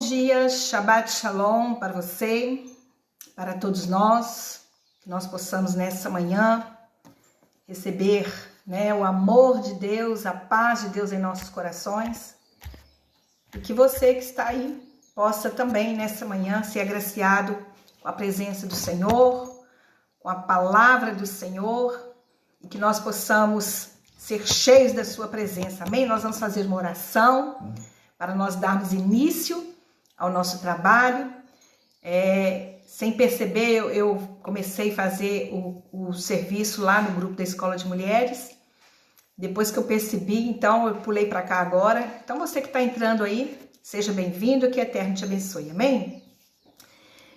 dia, Shabbat Shalom para você, para todos nós, que nós possamos nessa manhã receber, o amor de Deus, a paz de Deus em nossos corações, e que você que está aí possa também nessa manhã ser agraciado com a presença do Senhor, com a palavra do Senhor, e que nós possamos ser cheios da sua presença, amém? Nós vamos fazer uma oração para nós darmos início ao nosso trabalho. Sem perceber, eu comecei a fazer o serviço lá no grupo da Escola de Mulheres. Depois que eu percebi, então eu pulei para cá agora. Então você que está entrando aí, seja bem-vindo, que o Eterno te abençoe, amém?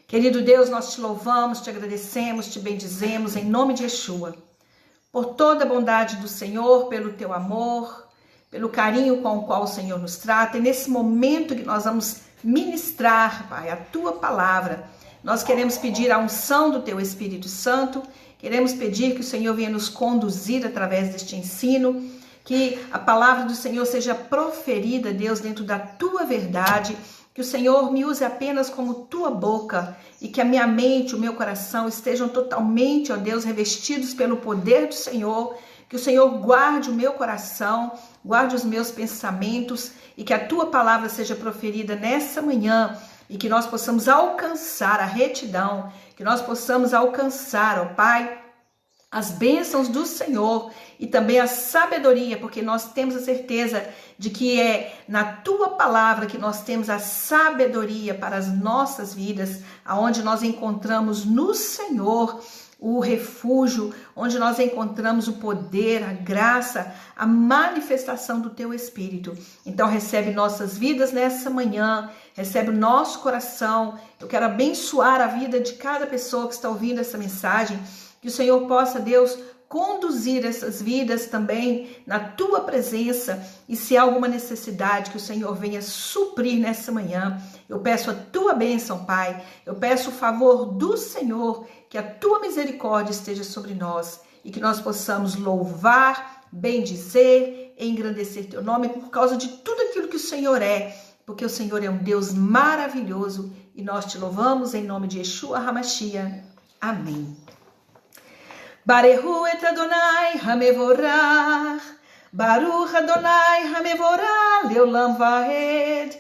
Querido Deus, nós te louvamos, te agradecemos, te bendizemos em nome de Yeshua, por toda a bondade do Senhor, pelo teu amor, pelo carinho com o qual o Senhor nos trata. E nesse momento que nós vamos ministrar, Pai, a tua palavra, nós queremos pedir a unção do teu Espírito Santo, queremos pedir que o Senhor venha nos conduzir através deste ensino, que a palavra do Senhor seja proferida, Deus, dentro da tua verdade, que o Senhor me use apenas como tua boca e que a minha mente, o meu coração estejam totalmente, ó Deus, revestidos pelo poder do Senhor, que o Senhor guarde o meu coração, guarde os meus pensamentos e que a tua palavra seja proferida nessa manhã e que nós possamos alcançar a retidão, que nós possamos alcançar, ó Pai, as bênçãos do Senhor e também a sabedoria, porque nós temos a certeza de que é na tua palavra que nós temos a sabedoria para as nossas vidas, aonde nós encontramos no Senhor o refúgio, onde nós encontramos o poder, a graça, a manifestação do teu Espírito. Então recebe nossas vidas nessa manhã, recebe o nosso coração. Eu quero abençoar a vida de cada pessoa que está ouvindo essa mensagem, que o Senhor possa, Deus, conduzir essas vidas também na tua presença, e se há alguma necessidade que o Senhor venha suprir nessa manhã, eu peço a tua bênção, Pai, eu peço o favor do Senhor, que a tua misericórdia esteja sobre nós e que nós possamos louvar, bendizer, engrandecer teu nome por causa de tudo aquilo que o Senhor é, porque o Senhor é um Deus maravilhoso e nós te louvamos em nome de Yeshua HaMashiach. Amém. Barehu et Adonai Hamevorach, Baruch Adonai Hamevorach Leolam Vaed,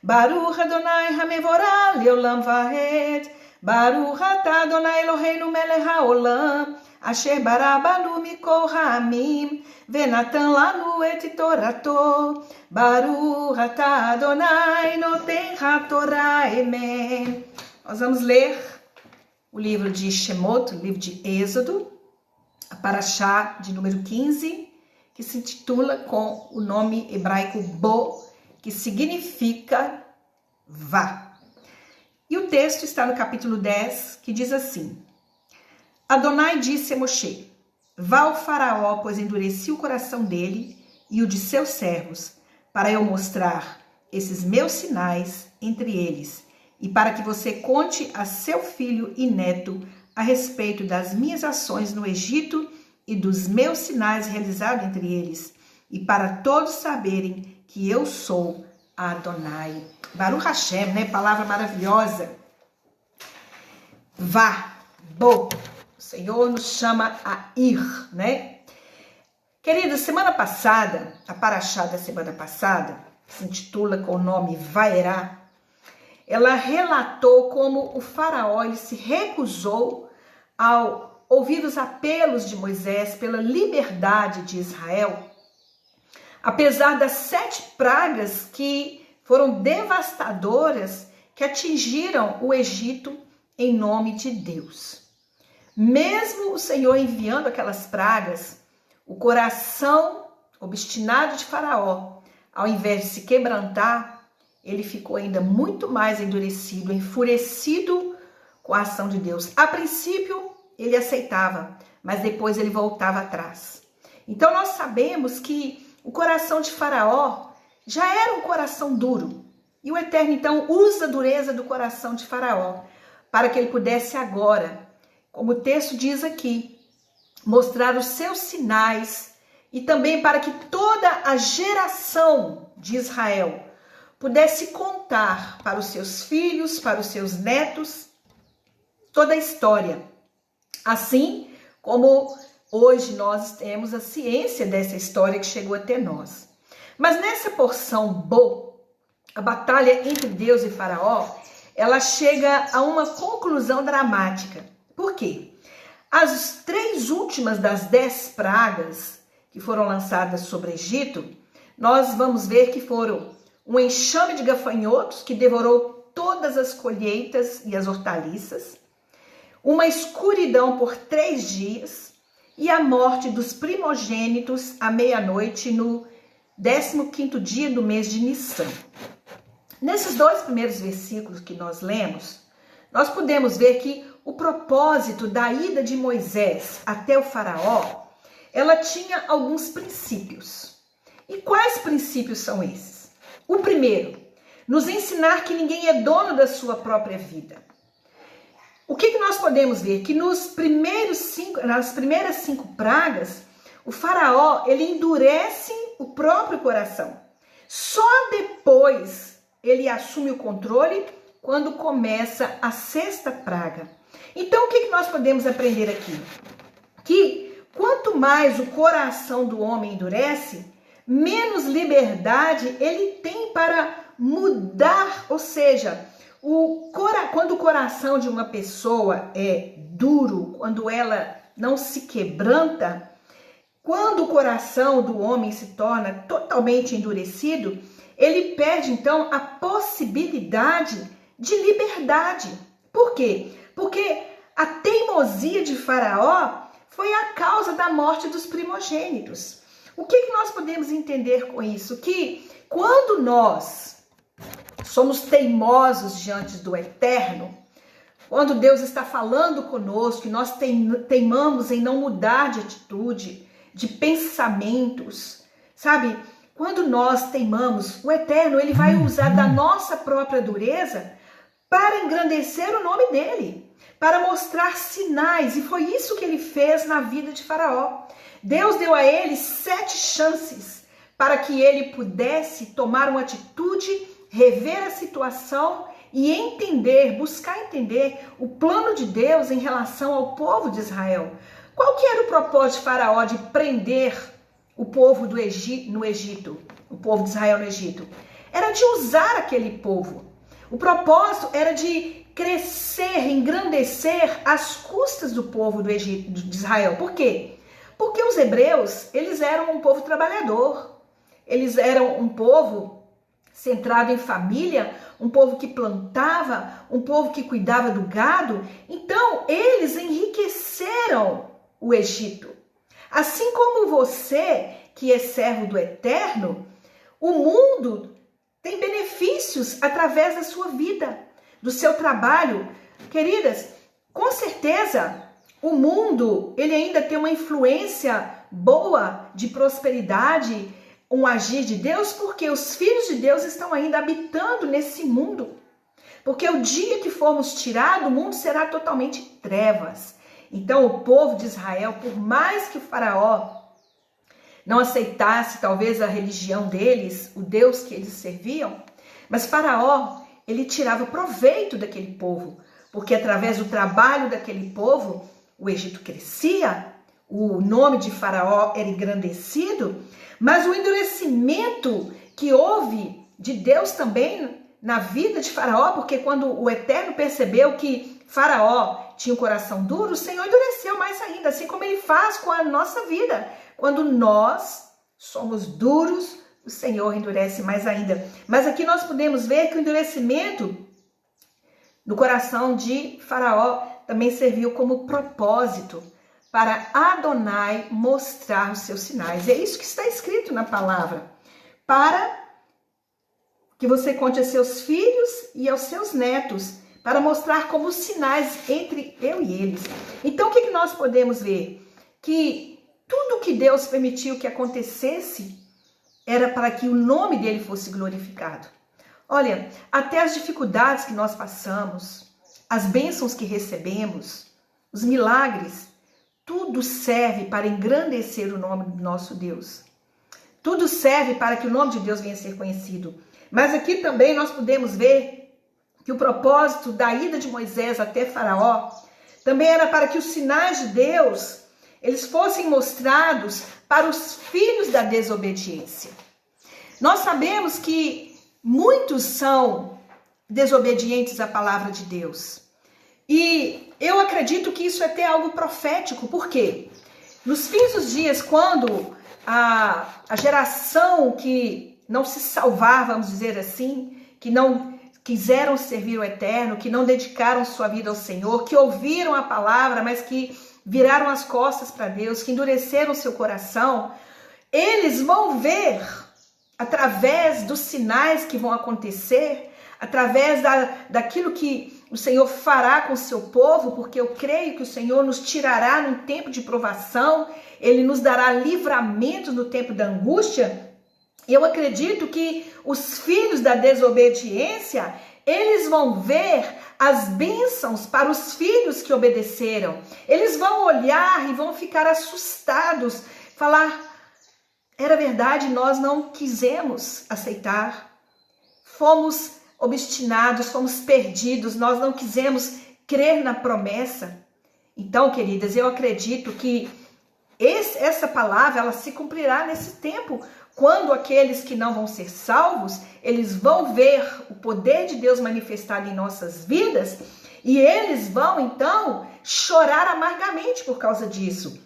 Baruch Adonai Hamevorach Leolam Vaed, Baruch Atah Adonai Eloheinu Melech HaOlam, Asher bara banu mikol ha'amim, Venatan lanu et Torato, Baruch Atah Adonai Noten HaTorah Emen. Nós vamos ler o livro de Shemot, o livro de Êxodo, a Parashá de número 15, que se intitula com o nome hebraico Bo, que significa vá. E o texto está no capítulo 10, que diz assim: Adonai disse a Moshe: vá ao faraó, pois endureci o coração dele e o de seus servos, para eu mostrar esses meus sinais entre eles, e para que você conte a seu filho e neto a respeito das minhas ações no Egito e dos meus sinais realizados entre eles, e para todos saberem que eu sou Adonai. Baruch Hashem, Palavra maravilhosa. Vá, Bo. O Senhor nos chama a ir, Queridos, semana passada, a Parashá da semana passada, que se intitula com o nome Vaerá, ela relatou como o faraó ele se recusou ao ouvir os apelos de Moisés pela liberdade de Israel, apesar das 7 pragas que foram devastadoras, que atingiram o Egito em nome de Deus. Mesmo o Senhor enviando aquelas pragas, o coração obstinado de Faraó, ao invés de se quebrantar, ele ficou ainda muito mais endurecido, enfurecido com a ação de Deus. A princípio, ele aceitava, mas depois ele voltava atrás. Então, nós sabemos que o coração de Faraó já era um coração duro. E o Eterno, então, usa a dureza do coração de Faraó para que ele pudesse agora, como o texto diz aqui, mostrar os seus sinais e também para que toda a geração de Israel pudesse contar para os seus filhos, para os seus netos, toda a história. Assim como hoje nós temos a ciência dessa história que chegou até nós. Mas nessa porção Bo, a batalha entre Deus e Faraó, ela chega a uma conclusão dramática. Por quê? As 3 últimas das 10 pragas que foram lançadas sobre o Egito, nós vamos ver que foram um enxame de gafanhotos que devorou todas as colheitas e as hortaliças, uma escuridão por 3 dias e a morte dos primogênitos à meia-noite no 15º dia do mês de Nissan. Nesses 2 primeiros versículos que nós lemos, nós podemos ver que o propósito da ida de Moisés até o Faraó, ela tinha alguns princípios. E quais princípios são esses? O primeiro, nos ensinar que ninguém é dono da sua própria vida. O que nós podemos ver? Que nas primeiras 5 pragas, o Faraó, ele endurece o próprio coração. Só depois ele assume o controle quando começa a 6ª praga. Então, o que nós podemos aprender aqui? Que quanto mais o coração do homem endurece, menos liberdade ele tem para mudar, ou seja, quando o coração de uma pessoa é duro, quando ela não se quebranta, quando o coração do homem se torna totalmente endurecido, ele perde então a possibilidade de liberdade. Por quê? Porque a teimosia de Faraó foi a causa da morte dos primogênitos. O que nós podemos entender com isso? Que quando nós somos teimosos diante do Eterno, quando Deus está falando conosco, e nós teimamos em não mudar de atitude, de pensamentos, sabe? Quando nós teimamos, o Eterno, ele vai usar da nossa própria dureza para engrandecer o nome dele, para mostrar sinais, e foi isso que ele fez na vida de Faraó. Deus deu a ele 7 chances para que ele pudesse tomar uma atitude, rever a situação e entender, buscar entender o plano de Deus em relação ao povo de Israel. Qual que era o propósito de Faraó de prender o povo no Egito, o povo de Israel no Egito? Era de usar aquele povo. O propósito era de crescer, engrandecer às custas do povo do Egito, de Israel. Por quê? Porque os hebreus, eles eram um povo trabalhador. Eles eram um povo centrado em família, um povo que plantava, um povo que cuidava do gado. Então, eles enriqueceram o Egito. Assim como você, que é servo do Eterno, o mundo tem benefícios através da sua vida, do seu trabalho. Queridas, com certeza, o mundo, ele ainda tem uma influência boa de prosperidade, um agir de Deus, porque os filhos de Deus estão ainda habitando nesse mundo. Porque o dia que formos tirados, o mundo será totalmente trevas. Então, o povo de Israel, por mais que o Faraó não aceitasse talvez a religião deles, o Deus que eles serviam, mas Faraó, ele tirava proveito daquele povo, porque através do trabalho daquele povo, o Egito crescia, o nome de Faraó era engrandecido, mas o endurecimento que houve de Deus também na vida de Faraó, porque quando o Eterno percebeu que Faraó tinha um coração duro, o Senhor endureceu mais ainda, assim como ele faz com a nossa vida. Quando nós somos duros, o Senhor endurece mais ainda. Mas aqui nós podemos ver que o endurecimento no coração de Faraó também serviu como propósito para Adonai mostrar os seus sinais. É isso que está escrito na palavra. Para que você conte a seus filhos e aos seus netos, para mostrar como os sinais entre eu e eles. Então, o que nós podemos ver? Que tudo que Deus permitiu que acontecesse era para que o nome dele fosse glorificado. Olha, até as dificuldades que nós passamos, as bênçãos que recebemos, os milagres, tudo serve para engrandecer o nome do nosso Deus. Tudo serve para que o nome de Deus venha a ser conhecido. Mas aqui também nós podemos ver que o propósito da ida de Moisés até Faraó também era para que os sinais de Deus, eles fossem mostrados para os filhos da desobediência. Nós sabemos que muitos são desobedientes à palavra de Deus. E eu acredito que isso é até algo profético. Por quê? Nos fins dos dias, quando a geração que não se salvar, vamos dizer assim, que não quiseram servir o Eterno, que não dedicaram sua vida ao Senhor, que ouviram a palavra, mas que viraram as costas para Deus, que endureceram seu coração, eles vão ver, através dos sinais que vão acontecer, através daquilo que o Senhor fará com o seu povo, porque eu creio que o Senhor nos tirará num tempo de provação, Ele nos dará livramento no tempo da angústia. Eu acredito que os filhos da desobediência, eles vão ver as bênçãos para os filhos que obedeceram. Eles vão olhar e vão ficar assustados, falar, era verdade, nós não quisemos aceitar, fomos obstinados, fomos perdidos, nós não quisemos crer na promessa. Então, queridas, eu acredito que essa palavra, ela se cumprirá nesse tempo, quando aqueles que não vão ser salvos, eles vão ver o poder de Deus manifestado em nossas vidas, e eles vão, então, chorar amargamente por causa disso.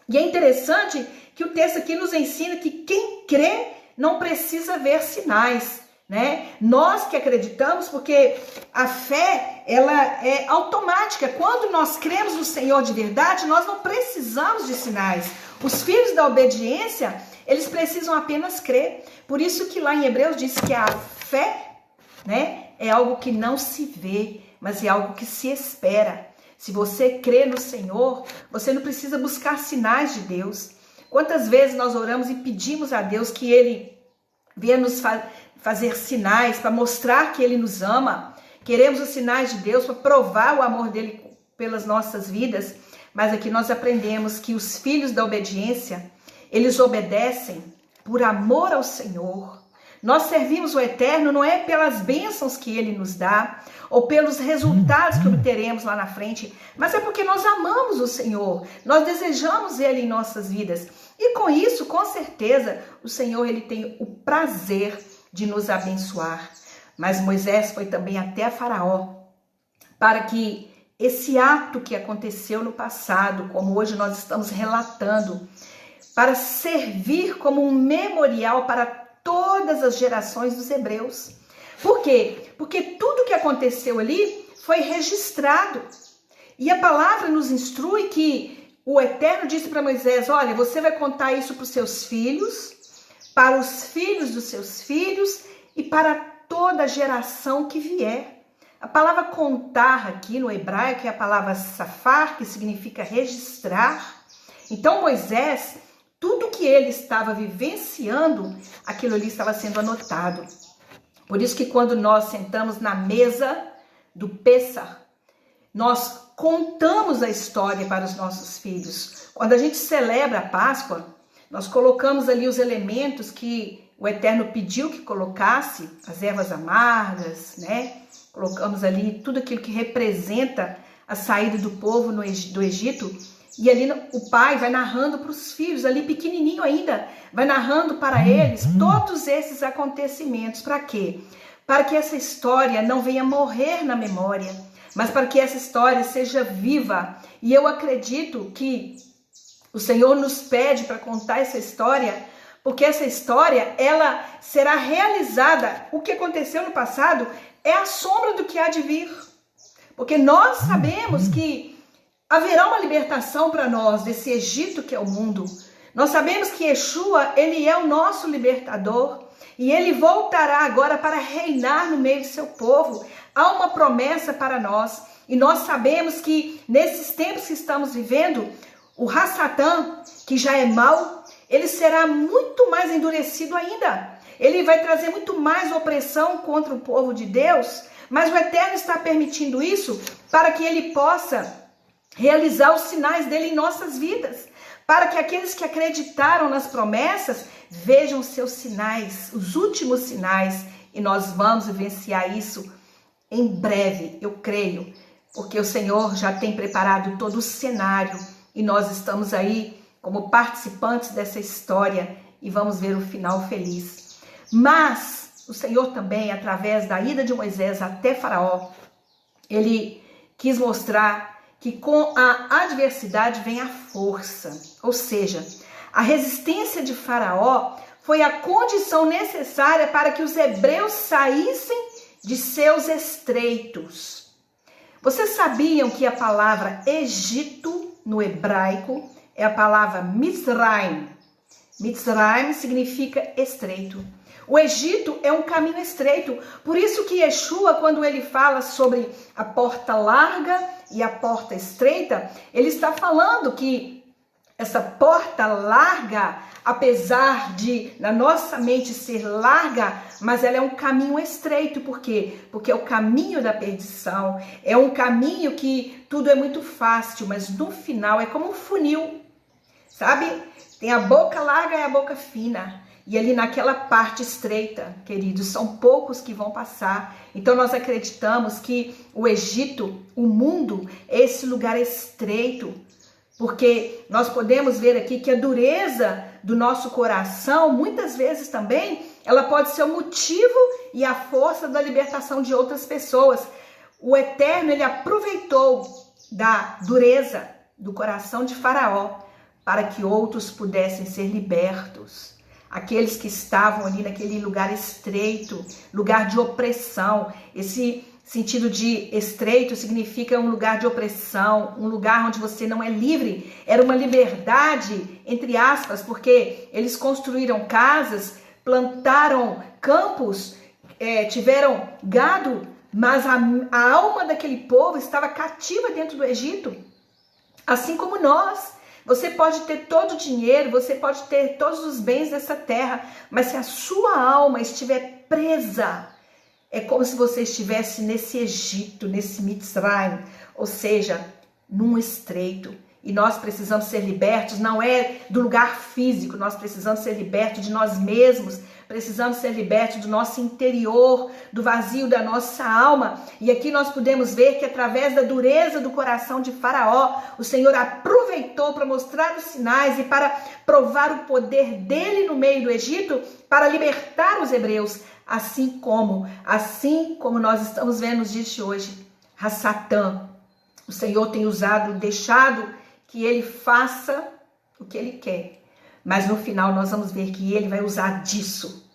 E é interessante que o texto aqui nos ensina que quem crê não precisa ver sinais, né? Nós que acreditamos, porque a fé, ela é automática. Quando nós cremos no Senhor de verdade, nós não precisamos de sinais. Os filhos da obediência, eles precisam apenas crer. Por isso que lá em Hebreus diz que a fé, né, é algo que não se vê, mas é algo que se espera. Se você crê no Senhor, você não precisa buscar sinais de Deus. Quantas vezes nós oramos e pedimos a Deus que Ele venha nos fazer sinais para mostrar que Ele nos ama. Queremos os sinais de Deus para provar o amor dEle pelas nossas vidas. Mas aqui nós aprendemos que os filhos da obediência, eles obedecem por amor ao Senhor. Nós servimos o Eterno não é pelas bênçãos que Ele nos dá, ou pelos resultados que obteremos lá na frente, mas é porque nós amamos o Senhor, nós desejamos Ele em nossas vidas. E com isso, com certeza, o Senhor, Ele tem o prazer de nos abençoar. Mas Moisés foi também até a Faraó, para que esse ato que aconteceu no passado, como hoje nós estamos relatando, para servir como um memorial para todas as gerações dos hebreus. Por quê? Porque tudo que aconteceu ali foi registrado. E a palavra nos instrui que o Eterno disse para Moisés, olha, você vai contar isso para os seus filhos, para os filhos dos seus filhos e para toda a geração que vier. A palavra contar aqui no hebraico é a palavra safar, que significa registrar. Então Moisés, tudo que ele estava vivenciando, aquilo ali estava sendo anotado. Por isso que quando nós sentamos na mesa do Pêssar, nós contamos a história para os nossos filhos. Quando a gente celebra a Páscoa, nós colocamos ali os elementos que o Eterno pediu que colocasse, as ervas amargas, né? Colocamos ali tudo aquilo que representa a saída do povo do Egito. E ali o pai vai narrando para os filhos, ali pequenininho ainda, vai narrando para eles todos esses acontecimentos. Para quê? Para que essa história não venha morrer na memória, mas para que essa história seja viva. E eu acredito que o Senhor nos pede para contar essa história, porque essa história, ela será realizada. O que aconteceu no passado é a sombra do que há de vir. Porque nós sabemos que haverá uma libertação para nós desse Egito que é o mundo. Nós sabemos que Yeshua, ele é o nosso libertador. E ele voltará agora para reinar no meio do seu povo. Há uma promessa para nós. E nós sabemos que nesses tempos que estamos vivendo, o Hassatã, que já é mau, ele será muito mais endurecido ainda. Ele vai trazer muito mais opressão contra o povo de Deus. Mas o Eterno está permitindo isso para que ele possa realizar os sinais dele em nossas vidas. Para que aqueles que acreditaram nas promessas vejam seus sinais, os últimos sinais e nós vamos vivenciar isso em breve, eu creio, porque o Senhor já tem preparado todo o cenário e nós estamos aí como participantes dessa história e vamos ver o final feliz. Mas o Senhor também, através da ida de Moisés até Faraó, ele quis mostrar que com a adversidade vem a força, ou seja, a resistência de Faraó foi a condição necessária para que os hebreus saíssem de seus estreitos. Vocês sabiam que a palavra Egito no hebraico é a palavra Mitzrayim? Mitzrayim significa estreito. O Egito é um caminho estreito. Por isso que Yeshua, quando ele fala sobre a porta larga e a porta estreita, ele está falando que essa porta larga, apesar de na nossa mente ser larga, mas ela é um caminho estreito. Por quê? Porque é o caminho da perdição. É um caminho que tudo é muito fácil, mas no final é como um funil, sabe? Tem a boca larga e a boca fina. E ali naquela parte estreita, queridos, são poucos que vão passar. Então nós acreditamos que o Egito, o mundo, é esse lugar estreito. Porque nós podemos ver aqui que a dureza do nosso coração, muitas vezes também, ela pode ser o motivo e a força da libertação de outras pessoas. O Eterno, ele aproveitou da dureza do coração de Faraó para que outros pudessem ser libertos. Aqueles que estavam ali naquele lugar estreito, lugar de opressão. Esse sentido de estreito significa um lugar de opressão, um lugar onde você não é livre. Era uma liberdade, entre aspas, porque eles construíram casas, plantaram campos, tiveram gado, mas a alma daquele povo estava cativa dentro do Egito. Assim como nós. Você pode ter todo o dinheiro, você pode ter todos os bens dessa terra, mas se a sua alma estiver presa, é como se você estivesse nesse Egito, nesse Mitzrayim, ou seja, num estreito. E nós precisamos ser libertos, não é do lugar físico, nós precisamos ser libertos de nós mesmos, precisamos ser libertos do nosso interior, do vazio da nossa alma. E aqui nós podemos ver que através da dureza do coração de Faraó, o Senhor aproveitou para mostrar os sinais e para provar o poder dele no meio do Egito para libertar os hebreus, assim como nós estamos vendo nos dias de hoje. A Satã, o Senhor tem deixado que ele faça o que ele quer. Mas no final nós vamos ver que ele vai usar disso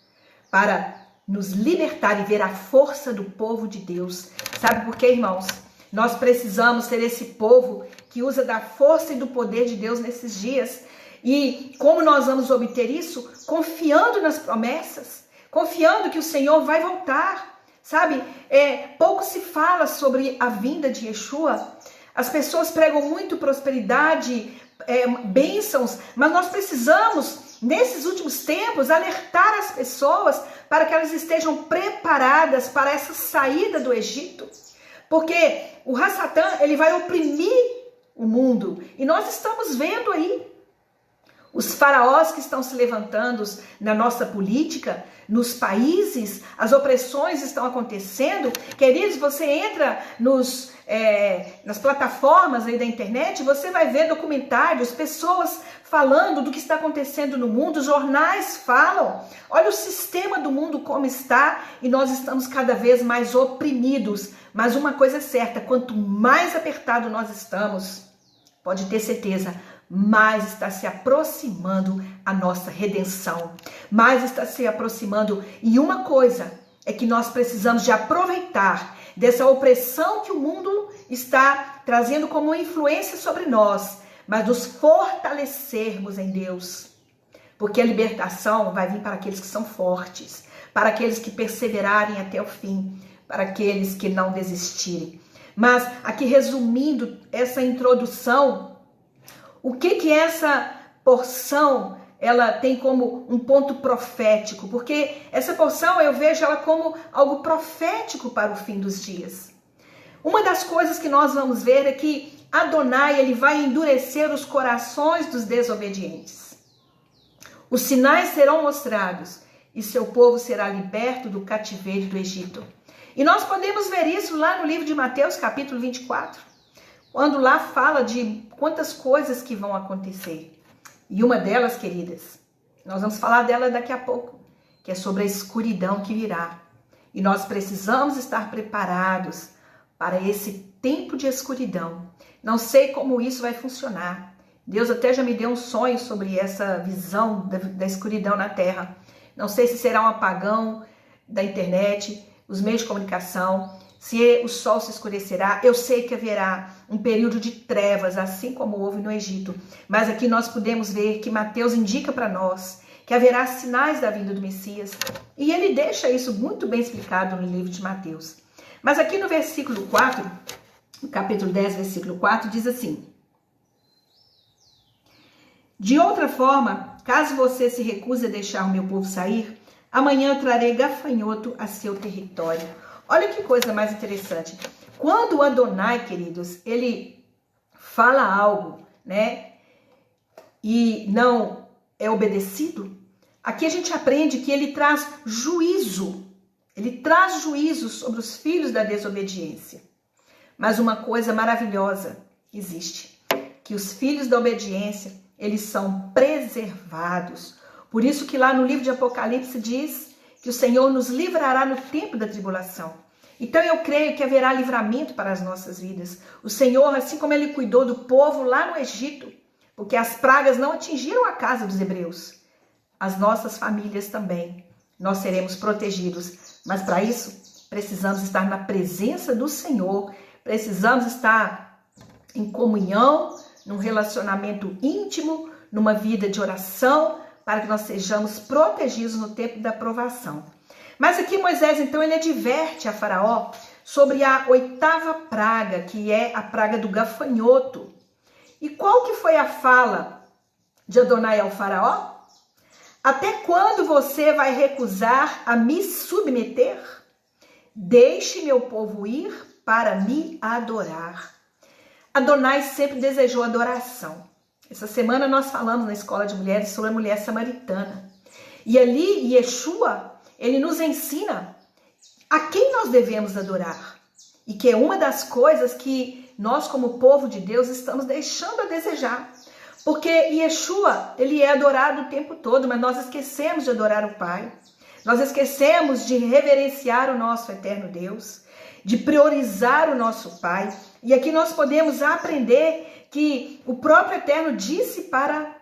para nos libertar e ver a força do povo de Deus. Sabe por quê, irmãos? Nós precisamos ser esse povo que usa da força e do poder de Deus nesses dias. E como nós vamos obter isso? Confiando nas promessas, confiando que o Senhor vai voltar. Sabe, pouco se fala sobre a vinda de Yeshua. As pessoas pregam muito prosperidade, bênçãos, mas nós precisamos, nesses últimos tempos, alertar as pessoas para que elas estejam preparadas para essa saída do Egito. Porque o Satã, ele vai oprimir o mundo. E nós estamos vendo aí os faraós que estão se levantando na nossa política, nos países, as opressões estão acontecendo. Queridos, você entra nas plataformas aí da internet, você vai ver documentários, pessoas falando do que está acontecendo no mundo, os jornais falam. Olha o sistema do mundo como está e nós estamos cada vez mais oprimidos. Mas uma coisa é certa, quanto mais apertado nós estamos, pode ter certeza, mais está se aproximando a nossa redenção, mais está se aproximando. E uma coisa é que nós precisamos de aproveitar dessa opressão que o mundo está trazendo como influência sobre nós, mas nos fortalecermos em Deus, porque a libertação vai vir para aqueles que são fortes, para aqueles que perseverarem até o fim, para aqueles que não desistirem. Mas aqui resumindo essa introdução, o que essa porção ela tem como um ponto profético? Porque essa porção eu vejo ela como algo profético para o fim dos dias. Uma das coisas que nós vamos ver é que Adonai ele vai endurecer os corações dos desobedientes. Os sinais serão mostrados e seu povo será liberto do cativeiro do Egito. E nós podemos ver isso lá no livro de Mateus, capítulo 24, quando lá fala de quantas coisas que vão acontecer. E uma delas, queridas, nós vamos falar dela daqui a pouco, que é sobre a escuridão que virá. E nós precisamos estar preparados para esse tempo de escuridão. Não sei como isso vai funcionar. Deus até já me deu um sonho sobre essa visão da escuridão na terra. Não sei se será um apagão da internet, os meios de comunicação, se o sol se escurecerá. Eu sei que haverá um período de trevas, assim como houve no Egito. Mas aqui nós podemos ver que Mateus indica para nós que haverá sinais da vinda do Messias. E ele deixa isso muito bem explicado no livro de Mateus. Mas aqui no versículo 4, no capítulo 10, versículo 4, diz assim: de outra forma, caso você se recuse a deixar o meu povo sair, amanhã eu trarei gafanhoto a seu território. Olha que coisa mais interessante. Quando o Adonai, queridos, ele fala algo, né, e não é obedecido, aqui a gente aprende que ele traz juízo. Ele traz juízo sobre os filhos da desobediência. Mas uma coisa maravilhosa existe, que os filhos da obediência, eles são preservados. Por isso que lá no livro de Apocalipse diz que o Senhor nos livrará no tempo da tribulação. Então eu creio que haverá livramento para as nossas vidas. O Senhor, assim como ele cuidou do povo lá no Egito, porque as pragas não atingiram a casa dos hebreus, as nossas famílias também, nós seremos protegidos. Mas para isso, precisamos estar na presença do Senhor, precisamos estar em comunhão, num relacionamento íntimo, numa vida de oração, para que nós sejamos protegidos no tempo da provação. Mas aqui Moisés, então, ele adverte a Faraó sobre a 8ª praga, que é a praga do gafanhoto. E qual que foi a fala de Adonai ao Faraó? Até quando você vai recusar a me submeter? Deixe meu povo ir para me adorar. Adonai sempre desejou adoração. Essa semana nós falamos na Escola de Mulheres sobre a mulher samaritana. E ali, Yeshua, ele nos ensina a quem nós devemos adorar. E que é uma das coisas que nós, como povo de Deus, estamos deixando a desejar. Porque Yeshua, ele é adorado o tempo todo, mas nós esquecemos de adorar o Pai. Nós esquecemos de reverenciar o nosso eterno Deus, de priorizar o nosso Pai. E aqui nós podemos aprender que o próprio Eterno disse para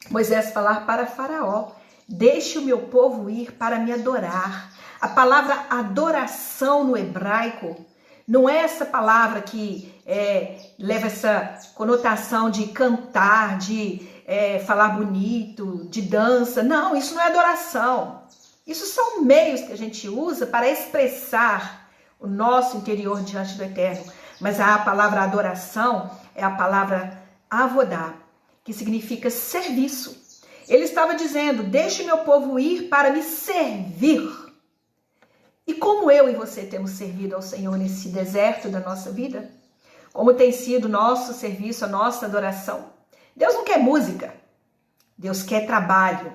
Moisés falar para Faraó: deixe o meu povo ir para me adorar. A palavra adoração no hebraico não é essa palavra que leva essa conotação de cantar, de falar bonito, de dança. Não, isso não é adoração. Isso são meios que a gente usa para expressar o nosso interior diante do Eterno. Mas a palavra adoração é a palavra avodá, que significa serviço. Ele estava dizendo: deixe meu povo ir para me servir. E como eu e você temos servido ao Senhor nesse deserto da nossa vida? Como tem sido o nosso serviço, a nossa adoração? Deus não quer música. Deus quer trabalho.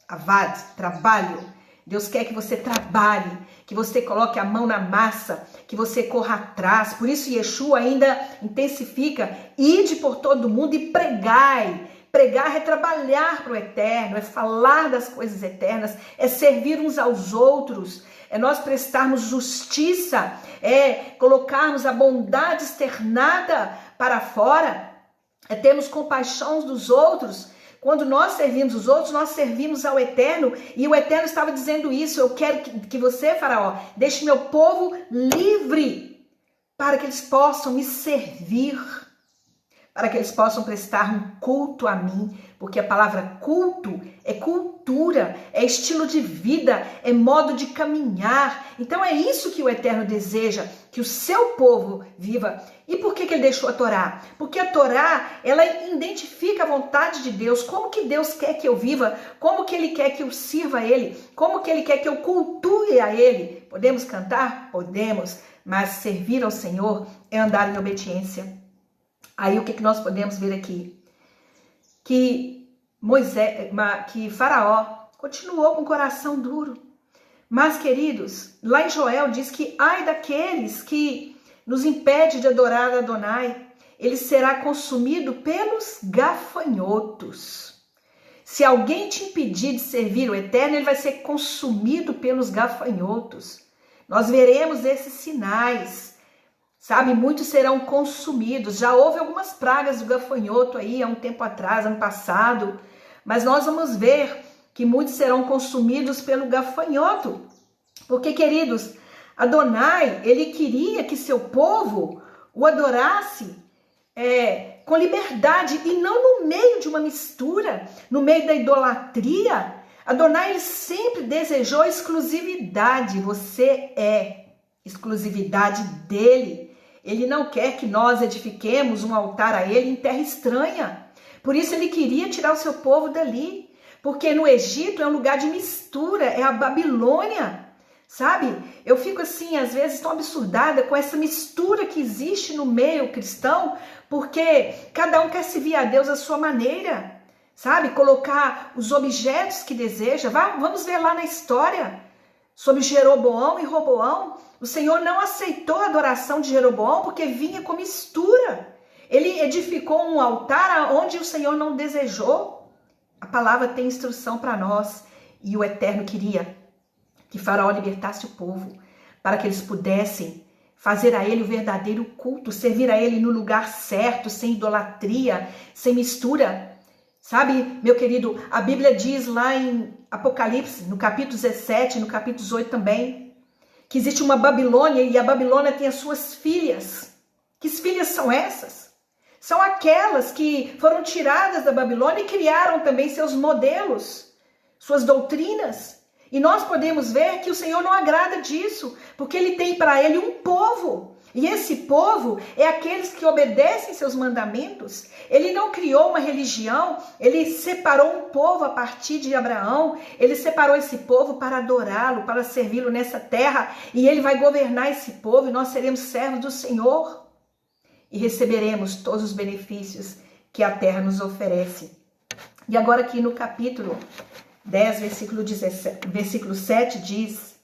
Avad, trabalho. Deus quer que você trabalhe, que você coloque a mão na massa, que você corra atrás. Por isso Yeshua ainda intensifica: ide por todo mundo e pregai. Pregar é trabalhar para o eterno, é falar das coisas eternas, é servir uns aos outros, é nós prestarmos justiça, é colocarmos a bondade externada para fora, é termos compaixão dos outros. Quando nós servimos os outros, nós servimos ao Eterno. E o Eterno estava dizendo isso: eu quero que você, Faraó, deixe meu povo livre, para que eles possam me servir, para que eles possam prestar um culto a mim. Porque a palavra culto é cultura, é estilo de vida, é modo de caminhar. Então é isso que o Eterno deseja, que o seu povo viva. E por que ele deixou a Torá? Porque a Torá, ela identifica a vontade de Deus, como que Deus quer que eu viva, como que Ele quer que eu sirva a Ele, como que Ele quer que eu cultue a Ele. Podemos cantar? Podemos, mas servir ao Senhor é andar em obediência. Aí o que nós podemos ver aqui? Que Faraó, continuou com o coração duro. Mas, queridos, lá em Joel diz que ai daqueles que nos impede de adorar Adonai, ele será consumido pelos gafanhotos. Se alguém te impedir de servir o Eterno, ele vai ser consumido pelos gafanhotos. Nós veremos esses sinais, sabe? Muitos serão consumidos. Já houve algumas pragas do gafanhoto aí há um tempo atrás, ano passado, mas nós vamos ver que muitos serão consumidos pelo gafanhoto. Porque, queridos, Adonai, ele queria que seu povo o adorasse com liberdade e não no meio de uma mistura, no meio da idolatria. Adonai, ele sempre desejou exclusividade. Você é exclusividade dele. Ele não quer que nós edifiquemos um altar a ele em terra estranha. Por isso ele queria tirar o seu povo dali. Porque no Egito é um lugar de mistura, é a Babilônia, sabe? Eu fico assim, às vezes, tão absurdada com essa mistura que existe no meio cristão, porque cada um quer servir a Deus à sua maneira, sabe? Colocar os objetos que deseja. Vamos ver lá na história sobre Jeroboão e Roboão. O Senhor não aceitou a adoração de Jeroboão porque vinha com mistura. Ele edificou um altar onde o Senhor não desejou. A palavra tem instrução para nós e o Eterno queria que Faraó libertasse o povo para que eles pudessem fazer a ele o verdadeiro culto, servir a ele no lugar certo, sem idolatria, sem mistura. Sabe, meu querido, a Bíblia diz lá em Apocalipse, no capítulo 17, no capítulo 18 também, que existe uma Babilônia e a Babilônia tem as suas filhas. Que filhas são essas? São aquelas que foram tiradas da Babilônia e criaram também seus modelos, suas doutrinas. E nós podemos ver que o Senhor não agrada disso, porque ele tem para ele um povo. E esse povo é aqueles que obedecem seus mandamentos. Ele não criou uma religião, ele separou um povo a partir de Abraão. Ele separou esse povo para adorá-lo, para servi-lo nessa terra. E ele vai governar esse povo e nós seremos servos do Senhor. E receberemos todos os benefícios que a terra nos oferece. E agora aqui no capítulo 10, versículo 7 diz: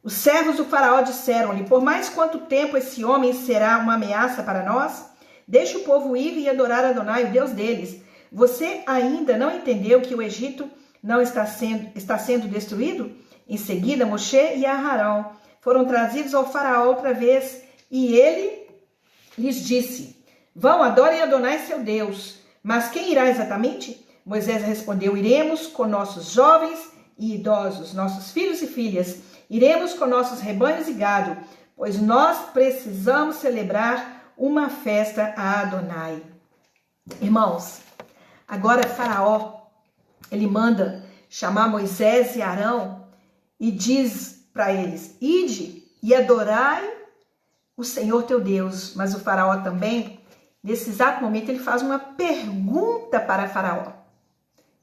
os servos do faraó disseram-lhe, por mais quanto tempo esse homem será uma ameaça para nós? Deixe o povo ir e adorar Adonai, o Deus deles. Você ainda não entendeu que o Egito não está sendo destruído? Em seguida, Moshe e Aarão foram trazidos ao faraó outra vez e ele lhes disse, vão, adorem Adonai seu Deus. Mas quem irá exatamente? Moisés respondeu, iremos com nossos jovens e idosos, nossos filhos e filhas. Iremos com nossos rebanhos e gado, pois nós precisamos celebrar uma festa a Adonai. Irmãos, agora Faraó, ele manda chamar Moisés e Arão e diz para eles, ide e adorai o Senhor teu Deus. Mas o Faraó também, nesse exato momento, ele faz uma pergunta para Faraó.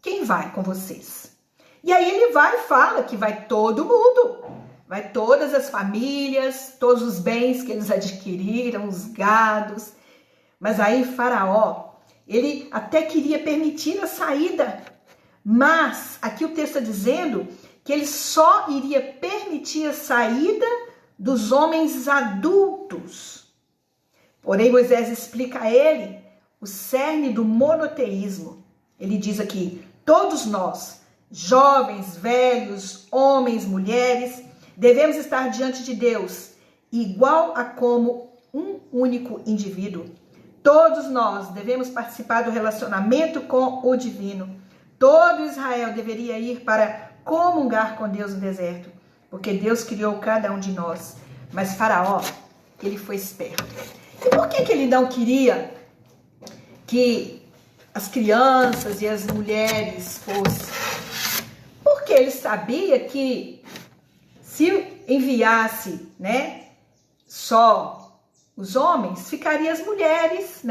Quem vai com vocês? E aí ele vai e fala que vai todo mundo. Vai todas as famílias, todos os bens que eles adquiriram, os gados. Mas aí Faraó, ele até queria permitir a saída. Mas aqui o texto está dizendo que ele só iria permitir a saída dos homens adultos. Porém, Moisés explica a ele o cerne do monoteísmo. Ele diz aqui, todos nós, jovens, velhos, homens, mulheres, devemos estar diante de Deus, igual a como um único indivíduo. Todos nós devemos participar do relacionamento com o divino. Todo Israel deveria ir para comungar com Deus no deserto, porque Deus criou cada um de nós. Mas Faraó, ele foi esperto. E por que ele não queria que as crianças e as mulheres fossem? Porque ele sabia que se enviasse, só os homens, ficariam as mulheres,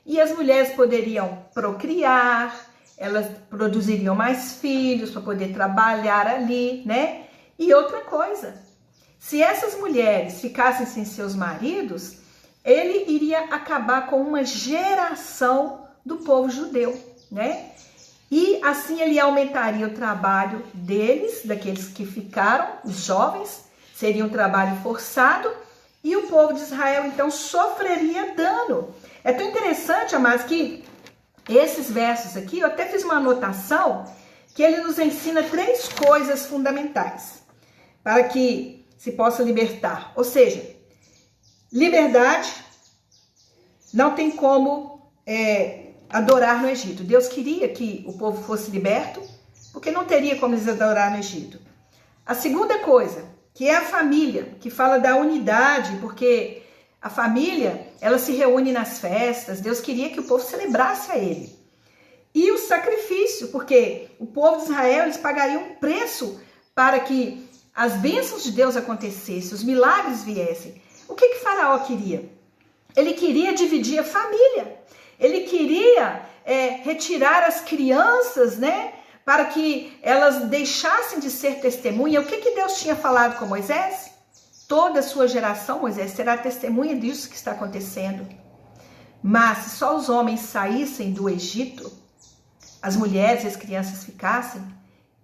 E as mulheres poderiam procriar, elas produziriam mais filhos para poder trabalhar ali, E outra coisa, se essas mulheres ficassem sem seus maridos, ele iria acabar com uma geração do povo judeu, e assim ele aumentaria o trabalho deles, daqueles que ficaram, os jovens, seria um trabalho forçado, e o povo de Israel então sofreria dano. É tão interessante, amados, que esses versos aqui, eu até fiz uma anotação, que ele nos ensina 3 coisas fundamentais para que se possa libertar. Ou seja, liberdade, não tem como adorar no Egito. Deus queria que o povo fosse liberto, porque não teria como eles adorar no Egito. A segunda coisa, que é a família, que fala da unidade, porque a família, ela se reúne nas festas, Deus queria que o povo celebrasse a ele. E o sacrifício, porque o povo de Israel, eles pagariam um preço para que as bênçãos de Deus acontecessem, os milagres viessem. O que Faraó queria? Ele queria dividir a família. Ele queria retirar as crianças, né? Para que elas deixassem de ser testemunha. O que Deus tinha falado com Moisés? Toda a sua geração, Moisés, será testemunha disso que está acontecendo. Mas se só os homens saíssem do Egito, as mulheres e as crianças ficassem,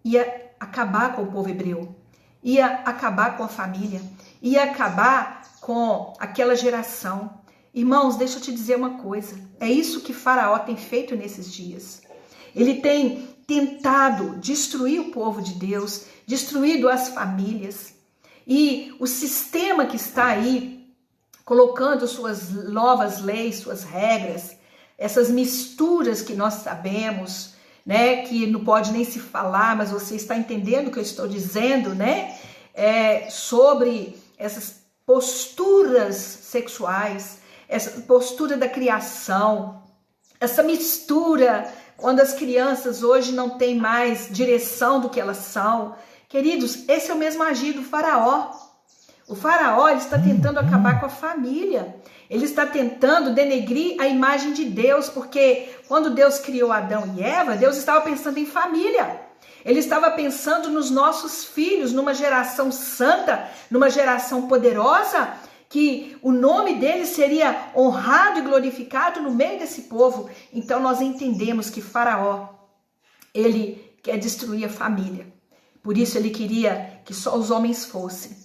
ia acabar com o povo hebreu, ia acabar com a família, ia acabar com aquela geração. Irmãos, deixa eu te dizer uma coisa, é isso que Faraó tem feito nesses dias. Ele tem tentado destruir o povo de Deus, destruído as famílias, e o sistema que está aí, colocando suas novas leis, suas regras, essas misturas que nós sabemos, né, que não pode nem se falar, mas você está entendendo o que eu estou dizendo, né, sobre essas posturas sexuais, essa postura da criação, essa mistura, quando as crianças hoje não têm mais direção do que elas são. Queridos, esse é o mesmo agir do Faraó. O Faraó, ele está tentando acabar com a família. Ele está tentando denegrir a imagem de Deus, porque quando Deus criou Adão e Eva, Deus estava pensando em família. Ele estava pensando nos nossos filhos, numa geração santa, numa geração poderosa, que o nome dele seria honrado e glorificado no meio desse povo. Então nós entendemos que Faraó, ele quer destruir a família. Por isso ele queria que só os homens fossem,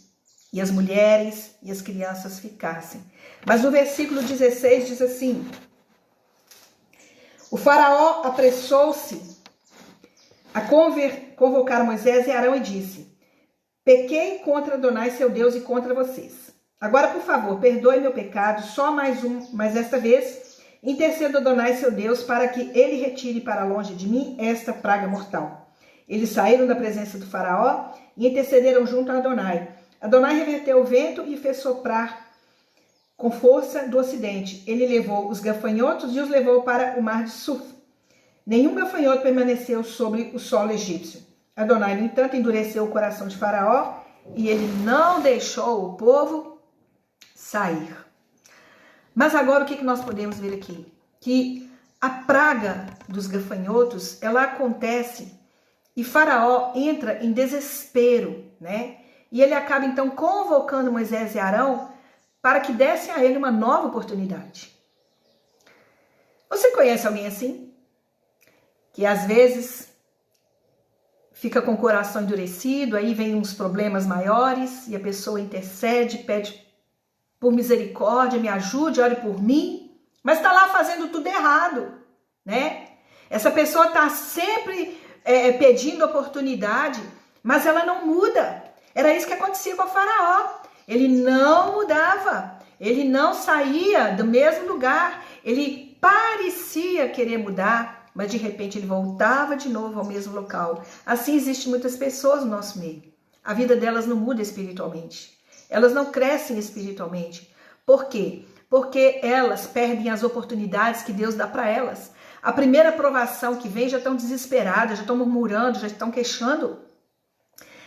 e as mulheres e as crianças ficassem. Mas no versículo 16 diz assim: o Faraó apressou-se a convocar Moisés e Arão e disse: pequei contra Adonai seu Deus e contra vocês. Agora, por favor, perdoe meu pecado, só mas desta vez interceda Adonai seu Deus para que ele retire para longe de mim esta praga mortal. Eles saíram da presença do Faraó e intercederam junto a Adonai. Adonai reverteu o vento e fez soprar com força do ocidente. Ele levou os gafanhotos e os levou para o mar de Suf. Nenhum gafanhoto permaneceu sobre o solo egípcio. Adonai, no entanto, endureceu o coração de Faraó e ele não deixou o povo sair. Mas agora o que nós podemos ver aqui? Que a praga dos gafanhotos, ela acontece e Faraó entra em desespero, né? E ele acaba então convocando Moisés e Arão para que dessem a ele uma nova oportunidade. Você conhece alguém assim? Que às vezes fica com o coração endurecido, aí vem uns problemas maiores e a pessoa intercede, pede por misericórdia, me ajude, ore por mim, mas está lá fazendo tudo errado, né? Essa pessoa está sempre pedindo oportunidade, mas ela não muda. Era isso que acontecia com o Faraó. Ele não mudava, ele não saía do mesmo lugar, ele parecia querer mudar, mas de repente ele voltava de novo ao mesmo local. Assim existem muitas pessoas no nosso meio. A vida delas não muda espiritualmente. Elas não crescem espiritualmente. Por quê? Porque elas perdem as oportunidades que Deus dá para elas. A primeira provação que vem, já estão desesperadas, já estão murmurando, já estão queixando.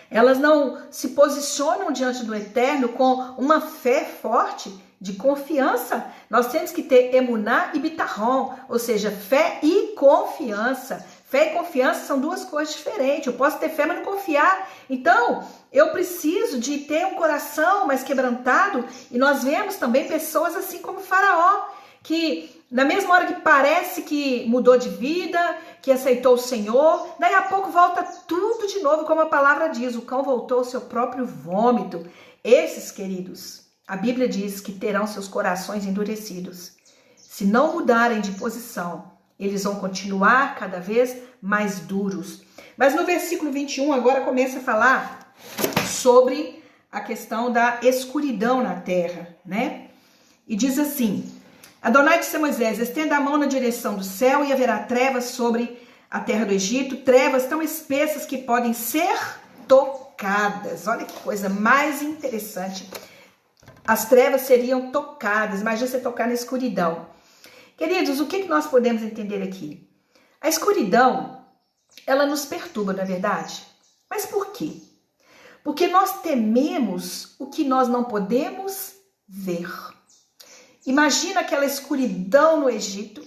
Elas não se posicionam diante do Eterno com uma fé forte, de confiança. Nós temos que ter emuná e bitarrom, ou seja, fé e confiança. Fé e confiança são duas coisas diferentes. Eu posso ter fé, mas não confiar. Então, eu preciso de ter um coração mais quebrantado. E nós vemos também pessoas assim como Faraó, que na mesma hora que parece que mudou de vida, que aceitou o Senhor, daí a pouco volta tudo de novo, como a palavra diz, o cão voltou ao seu próprio vômito. Esses, queridos, a Bíblia diz que terão seus corações endurecidos. Se não mudarem de posição, eles vão continuar cada vez mais duros. Mas no versículo 21 agora começa a falar sobre a questão da escuridão na terra, né? E diz assim: Adonai disse a Moisés, estenda a mão na direção do céu e haverá trevas sobre a terra do Egito, trevas tão espessas que podem ser tocadas. Olha que coisa mais interessante. As trevas seriam tocadas, imagina você tocar na escuridão. Queridos, o que nós podemos entender aqui? A escuridão, ela nos perturba, não é verdade? Mas por quê? Porque nós tememos o que nós não podemos ver. Imagina aquela escuridão no Egito,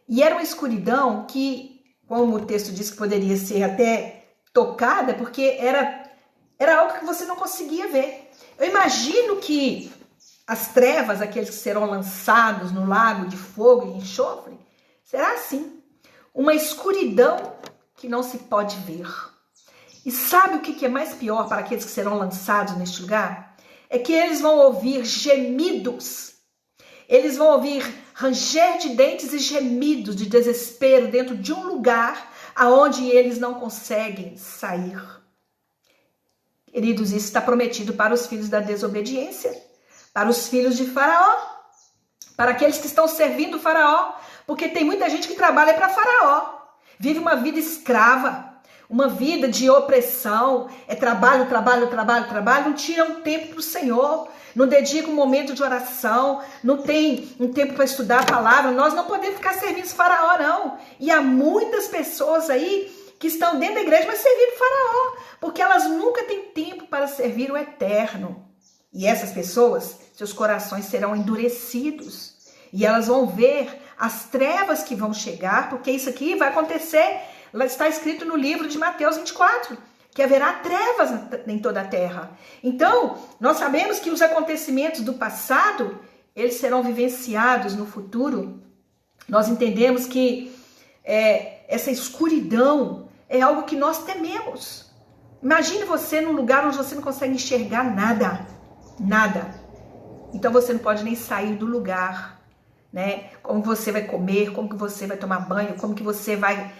e era uma escuridão que, como o texto diz, que poderia ser até tocada, porque era algo que você não conseguia ver. Eu imagino que as trevas, aqueles que serão lançados no lago de fogo e enxofre, será assim, uma escuridão que não se pode ver. E sabe o que é mais pior para aqueles que serão lançados neste lugar? É que eles vão ouvir gemidos. Eles vão ouvir ranger de dentes e gemidos de desespero dentro de um lugar aonde eles não conseguem sair. Queridos, isso está prometido para os filhos da desobediência, para os filhos de Faraó, para aqueles que estão servindo Faraó, porque tem muita gente que trabalha para Faraó, vive uma vida escrava, uma vida de opressão, é trabalho, não tira um tempo para o Senhor, não dedica um momento de oração, não tem um tempo para estudar a palavra. Nós não podemos ficar servindo Faraó, não. E há muitas pessoas aí que estão dentro da igreja, mas servindo Faraó, porque elas nunca têm tempo para servir o Eterno. E essas pessoas, seus corações serão endurecidos, e elas vão ver as trevas que vão chegar, porque isso aqui vai acontecer, está escrito no livro de Mateus 24, que haverá trevas em toda a terra. Então, nós sabemos que os acontecimentos do passado, eles serão vivenciados no futuro. Nós entendemos que essa escuridão é algo que nós tememos. Imagine você num lugar onde você não consegue enxergar nada. Nada. Então você não pode nem sair do lugar, né? Como você vai comer, como que você vai tomar banho, como que você vai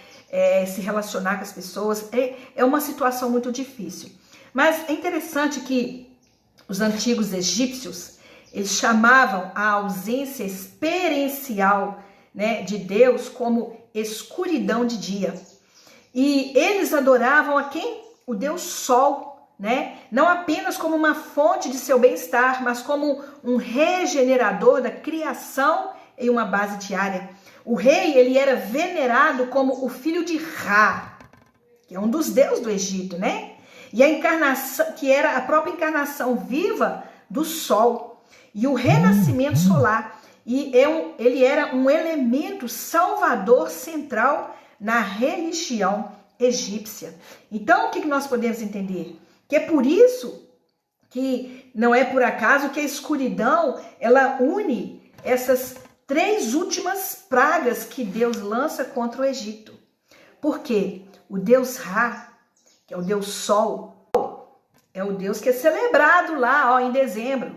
se relacionar com as pessoas. É uma situação muito difícil. Mas é interessante que os antigos egípcios, eles chamavam a ausência experiencial, né, de Deus como escuridão de dia. E eles adoravam a quem? O Deus Sol, né? Não apenas como uma fonte de seu bem-estar, mas como um regenerador da criação em uma base diária. O rei, ele era venerado como o filho de Ra, que é um dos deuses do Egito, né? E a encarnação, que era a própria encarnação viva do Sol. E o renascimento solar. E ele era um elemento salvador central na religião egípcia. Então, o que nós podemos entender? Que é por isso que não é por acaso que a escuridão, ela une essas 3 últimas pragas que Deus lança contra o Egito. Por quê? O Deus Ra, que é o Deus Sol, é o Deus que é celebrado lá em dezembro,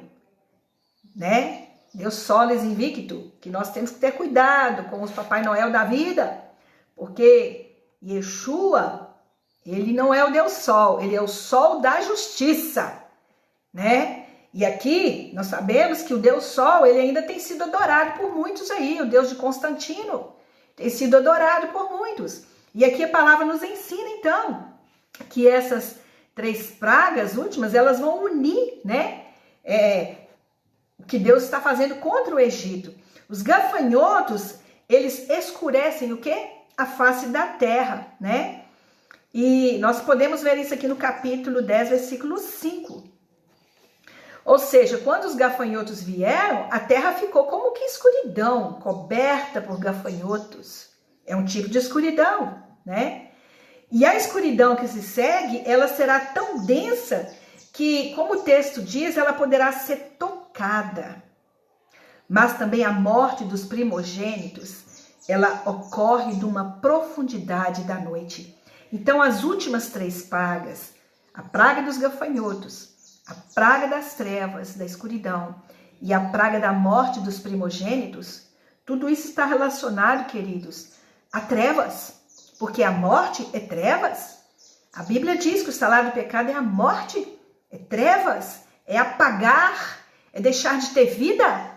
né? Deus Solis Invicto, que nós temos que ter cuidado com os Papai Noel da vida, porque Yeshua, ele não é o Deus Sol, ele é o Sol da justiça, né? E aqui nós sabemos que o Deus Sol, ele ainda tem sido adorado por muitos aí, o Deus de Constantino tem sido adorado por muitos. E aqui a palavra nos ensina então que essas 3 pragas últimas, elas vão unir, né? O que Deus está fazendo contra o Egito. Os gafanhotos, eles escurecem o quê? A face da terra, né? E nós podemos ver isso aqui no capítulo 10, versículo 5. Ou seja, quando os gafanhotos vieram, a terra ficou como que escuridão, coberta por gafanhotos. É um tipo de escuridão, né? E a escuridão que se segue, ela será tão densa que, como o texto diz, ela poderá ser tocada. mas também a morte dos primogênitos, ela ocorre numa profundidade da noite. Então, as últimas 3 pragas, a praga dos gafanhotos, a praga das trevas, da escuridão e a praga da morte dos primogênitos, tudo isso está relacionado, queridos, a trevas, porque a morte é trevas. A Bíblia diz que o salário do pecado é a morte, é trevas, é apagar, é deixar de ter vida.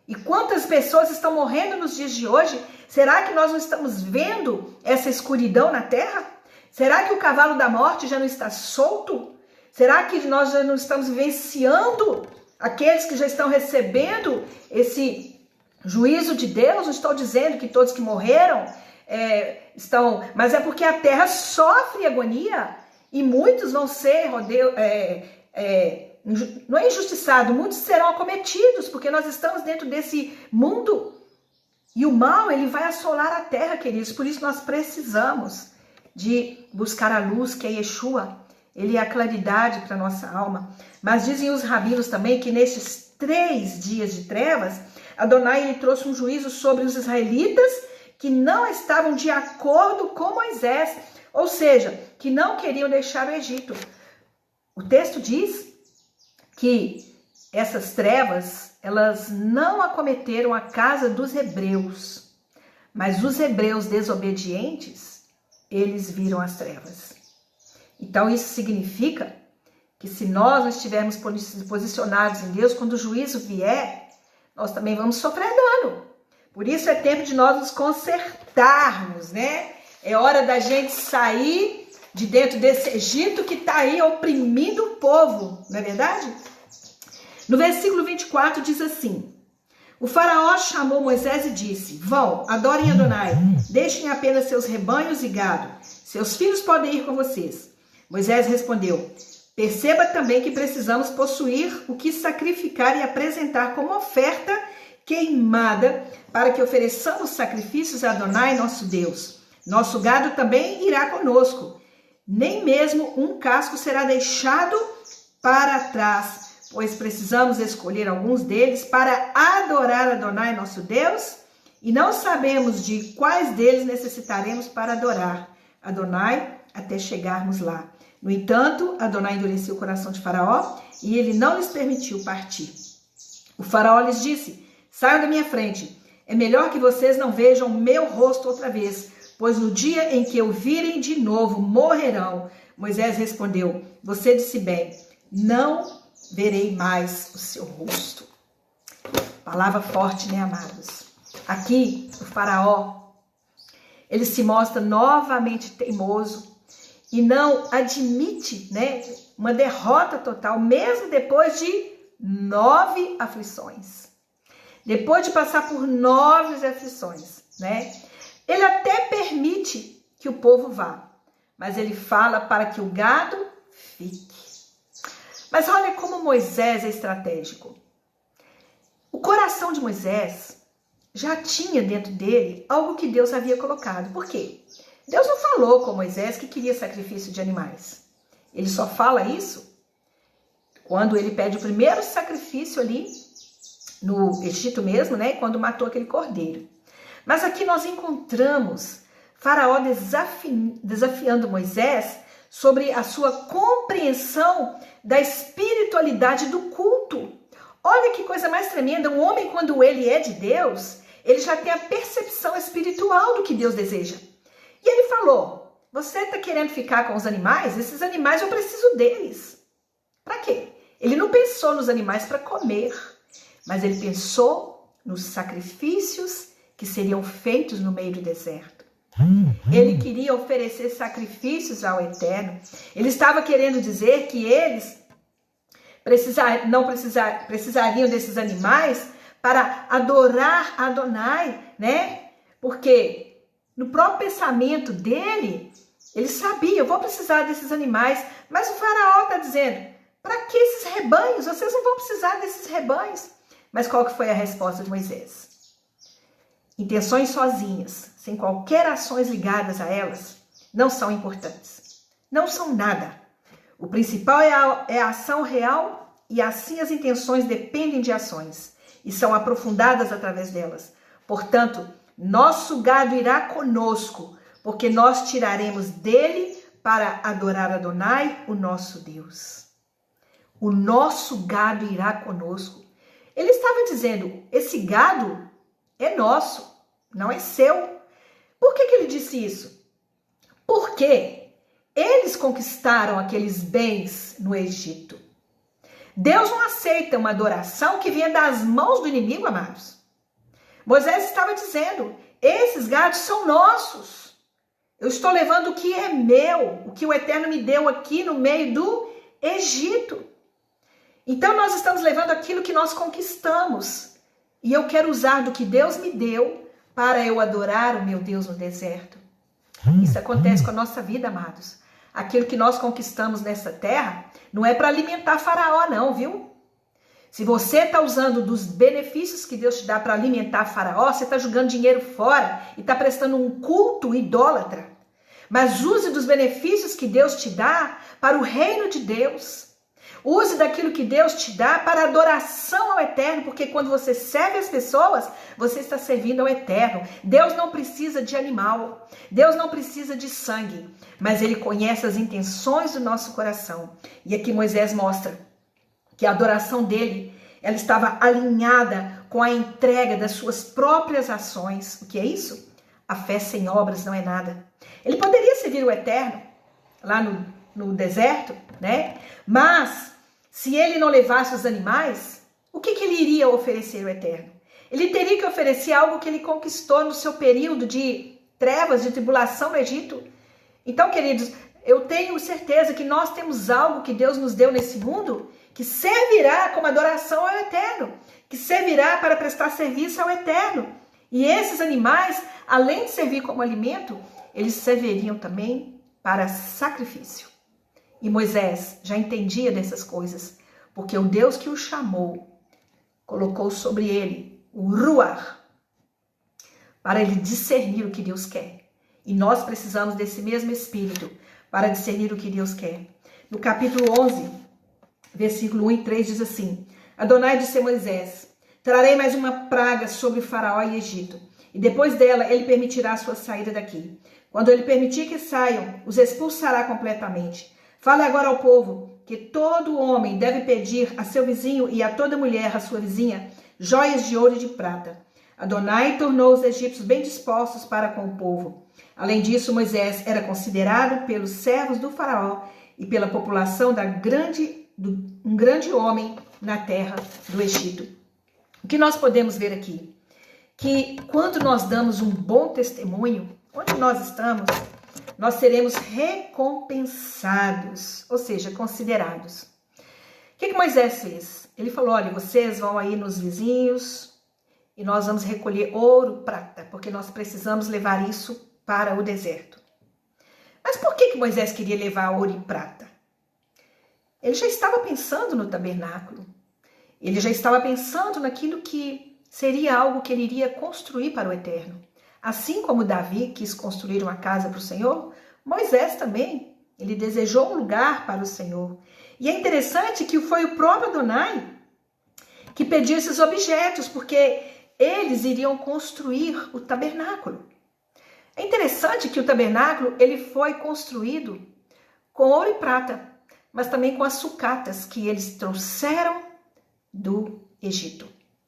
E quantas pessoas estão morrendo nos dias de hoje? Será que nós não estamos vendo essa escuridão na terra? Será que o cavalo da morte já não está solto? Será que nós já não estamos vivenciando aqueles que já estão recebendo esse juízo de Deus? Não estou dizendo que todos que morreram estão... Mas é porque a terra sofre agonia e muitos vão ser não é injustiçado, muitos serão acometidos, porque nós estamos dentro desse mundo e o mal, ele vai assolar a terra, queridos. Por isso nós precisamos de buscar a luz, que é Yeshua. Ele é a claridade para a nossa alma. Mas dizem os rabinos também que nesses 3 dias de trevas, Adonai ele trouxe um juízo sobre os israelitas que não estavam de acordo com Moisés, ou seja, que não queriam deixar o Egito. O texto diz que essas trevas, elas não acometeram a casa dos hebreus, mas os hebreus desobedientes, eles viram as trevas. Então isso significa que se nós não estivermos posicionados em Deus, quando o juízo vier, nós também vamos sofrer dano. Por isso é tempo de nós nos consertarmos, né? É hora da gente sair de dentro desse Egito que está aí oprimindo o povo, não é verdade? No versículo 24 diz assim: o faraó chamou Moisés e disse: vão, adorem Adonai, deixem apenas seus rebanhos e gado, seus filhos podem ir com vocês. Moisés respondeu: perceba também que precisamos possuir o que sacrificar e apresentar como oferta queimada, para que ofereçamos sacrifícios a Adonai, nosso Deus. Nosso gado também irá conosco. Nem mesmo um casco será deixado para trás, pois precisamos escolher alguns deles para adorar Adonai, nosso Deus, e não sabemos de quais deles necessitaremos para adorar Adonai até chegarmos lá. No entanto, Adonai endureceu o coração de Faraó e ele não lhes permitiu partir. O Faraó lhes disse: saiam da minha frente, é melhor que vocês não vejam meu rosto outra vez, pois no dia em que o virem de novo, morrerão. Moisés respondeu: você disse bem, não verei mais o seu rosto. Palavra forte, né, amados? Aqui, o faraó, ele se mostra novamente teimoso e não admite, né, uma derrota total, mesmo depois de 9 aflições. Depois de passar por 9 aflições, né? Ele até permite que o povo vá, mas ele fala para que o gado fique. Mas olha como Moisés é estratégico. O coração de Moisés já tinha dentro dele algo que Deus havia colocado. Por quê? Deus não falou com Moisés que queria sacrifício de animais. Ele só fala isso quando ele pede o primeiro sacrifício ali no Egito mesmo, né? Quando matou aquele cordeiro. Mas aqui nós encontramos Faraó desafiando Moisés sobre a sua compreensão da espiritualidade do culto. Olha que coisa mais tremenda, um homem quando ele é de Deus, ele já tem a percepção espiritual do que Deus deseja. E ele falou: você está querendo ficar com os animais? Esses animais eu preciso deles. Para quê? Ele não pensou nos animais para comer, mas ele pensou nos sacrifícios que seriam feitos no meio do deserto. Ele queria oferecer sacrifícios ao Eterno. Ele estava querendo dizer que eles precisariam desses animais para adorar Adonai, né? Porque no próprio pensamento dele, ele sabia: eu vou precisar desses animais. Mas o faraó está dizendo: para que esses rebanhos? Vocês não vão precisar desses rebanhos. Mas qual que foi a resposta de Moisés? Intenções sozinhas, sem qualquer ações ligadas a elas, não são importantes. Não são nada. O principal é a ação real, e assim as intenções dependem de ações. e são aprofundadas através delas. Portanto, nosso gado irá conosco, porque nós tiraremos dele para adorar Adonai, o nosso Deus. O nosso gado irá conosco. Ele estava dizendo, esse gado é nosso, não é seu. Por que ele disse isso? Porque eles conquistaram aqueles bens no Egito. Deus não aceita uma adoração que venha das mãos do inimigo, amados. Moisés estava dizendo, esses gados são nossos. Eu estou levando o que é meu, o que o Eterno me deu aqui no meio do Egito. Então nós estamos levando aquilo que nós conquistamos. E eu quero usar do que Deus me deu para eu adorar o meu Deus no deserto. Isso acontece com a nossa vida, amados. Aquilo que nós conquistamos nessa terra não é para alimentar Faraó, não, viu? Se você está usando dos benefícios que Deus te dá para alimentar Faraó, você está jogando dinheiro fora e está prestando um culto idólatra. Mas use dos benefícios que Deus te dá para o reino de Deus. Use daquilo que Deus te dá para adoração ao Eterno, porque quando você serve as pessoas, você está servindo ao Eterno. Deus não precisa de animal, Deus não precisa de sangue, mas Ele conhece as intenções do nosso coração. E aqui Moisés mostra que a adoração dele, ela estava alinhada com a entrega das suas próprias ações. O que é isso? A fé sem obras não é nada. Ele poderia servir o Eterno lá no deserto, né? Mas se ele não levasse os animais, o que ele iria oferecer ao Eterno? Ele teria que oferecer algo que ele conquistou no seu período de trevas, de tribulação no Egito. Então, queridos, eu tenho certeza que nós temos algo que Deus nos deu nesse mundo que servirá como adoração ao Eterno, que servirá para prestar serviço ao Eterno. E esses animais, além de servir como alimento, eles serviriam também para sacrifício. E Moisés já entendia dessas coisas, porque o Deus que o chamou colocou sobre ele o Ruach, para ele discernir o que Deus quer. E nós precisamos desse mesmo Espírito para discernir o que Deus quer. No capítulo 11, versículo 1 e 3 diz assim: Adonai disse a Moisés, trarei mais uma praga sobre Faraó e Egito, e depois dela ele permitirá a sua saída daqui. Quando ele permitir que saiam, os expulsará completamente. Fale agora ao povo que todo homem deve pedir a seu vizinho e a toda mulher, a sua vizinha, joias de ouro e de prata. Adonai tornou os egípcios bem dispostos para com o povo. Além disso, Moisés era considerado pelos servos do faraó e pela população um grande homem na terra do Egito. O que nós podemos ver aqui? Que quando nós damos um bom testemunho, onde nós estamos, nós seremos recompensados, ou seja, considerados. O que Moisés fez? Ele falou, olha, vocês vão aí nos vizinhos e nós vamos recolher ouro, prata, porque nós precisamos levar isso para o deserto. Mas por que Moisés queria levar ouro e prata? Ele já estava pensando no tabernáculo. Ele já estava pensando naquilo que seria algo que ele iria construir para o Eterno. Assim como Davi quis construir uma casa para o Senhor, Moisés também, ele desejou um lugar para o Senhor. E é interessante que foi o próprio Adonai que pediu esses objetos, porque eles iriam construir o tabernáculo. É interessante que o tabernáculo ele foi construído com ouro e prata, mas também com as sucatas que eles trouxeram do Egito.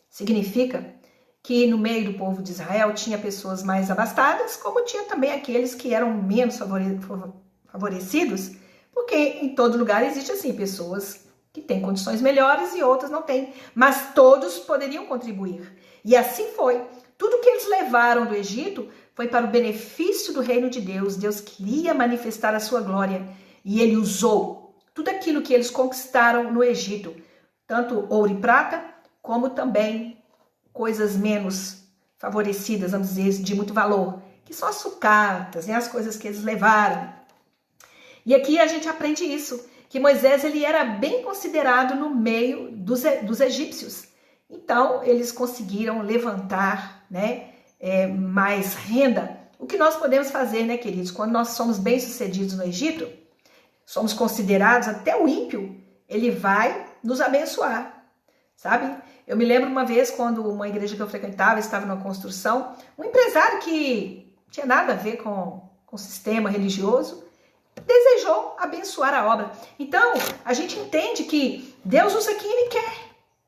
Significa que no meio do povo de Israel tinha pessoas mais abastadas, como tinha também aqueles que eram menos favorecidos, porque em todo lugar existe assim, pessoas que têm condições melhores e outras não têm, mas todos poderiam contribuir. E assim foi. Tudo que eles levaram do Egito foi para o benefício do reino de Deus. Deus queria manifestar a sua glória e ele usou tudo aquilo que eles conquistaram no Egito, tanto ouro e prata, como também coisas menos favorecidas, vamos dizer, de muito valor, que são as sucatas, né, as coisas que eles levaram. E aqui a gente aprende isso, que Moisés ele era bem considerado no meio dos egípcios. Então, eles conseguiram levantar, né, mais renda. O que nós podemos fazer, né, queridos? Quando nós somos bem-sucedidos no Egito, somos considerados, até o ímpio, ele vai nos abençoar. sabe? Eu me lembro uma vez, quando uma igreja que eu frequentava estava numa construção, um empresário que não tinha nada a ver com o sistema religioso, desejou abençoar a obra. Então, a gente entende que Deus usa quem Ele quer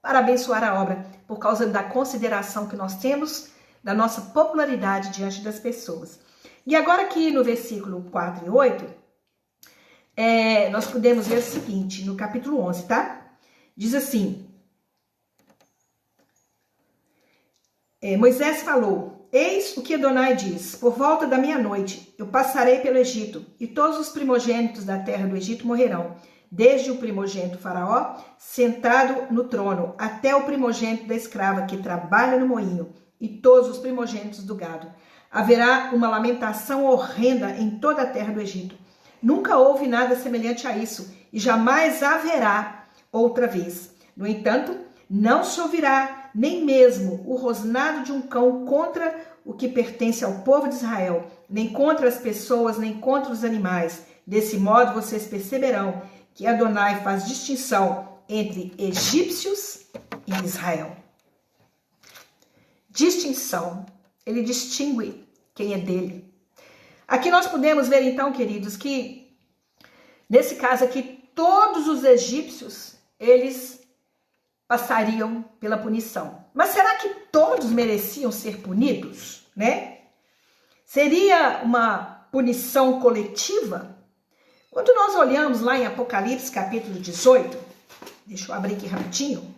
para abençoar a obra, por causa da consideração que nós temos da nossa popularidade diante das pessoas. E agora aqui no versículo 4 e 8, nós podemos ver o seguinte, no capítulo 11, tá? Diz assim, Moisés falou, eis o que Adonai diz, por volta da meia-noite eu passarei pelo Egito, e todos os primogênitos da terra do Egito morrerão, desde o primogênito faraó, sentado no trono, até o primogênito da escrava que trabalha no moinho, e todos os primogênitos do gado. Haverá uma lamentação horrenda em toda a terra do Egito. Nunca houve nada semelhante a isso, e jamais haverá outra vez. No entanto, não se ouvirá nem mesmo o rosnado de um cão contra o que pertence ao povo de Israel, nem contra as pessoas, nem contra os animais. Desse modo, vocês perceberão que Adonai faz distinção entre egípcios e Israel. Distinção. Ele distingue quem é dele. Aqui nós podemos ver, então, queridos, que nesse caso aqui, todos os egípcios, eles passariam pela punição. Mas será que todos mereciam ser punidos, né? Seria uma punição coletiva? Quando nós olhamos lá em Apocalipse, capítulo 18, deixa eu abrir aqui rapidinho.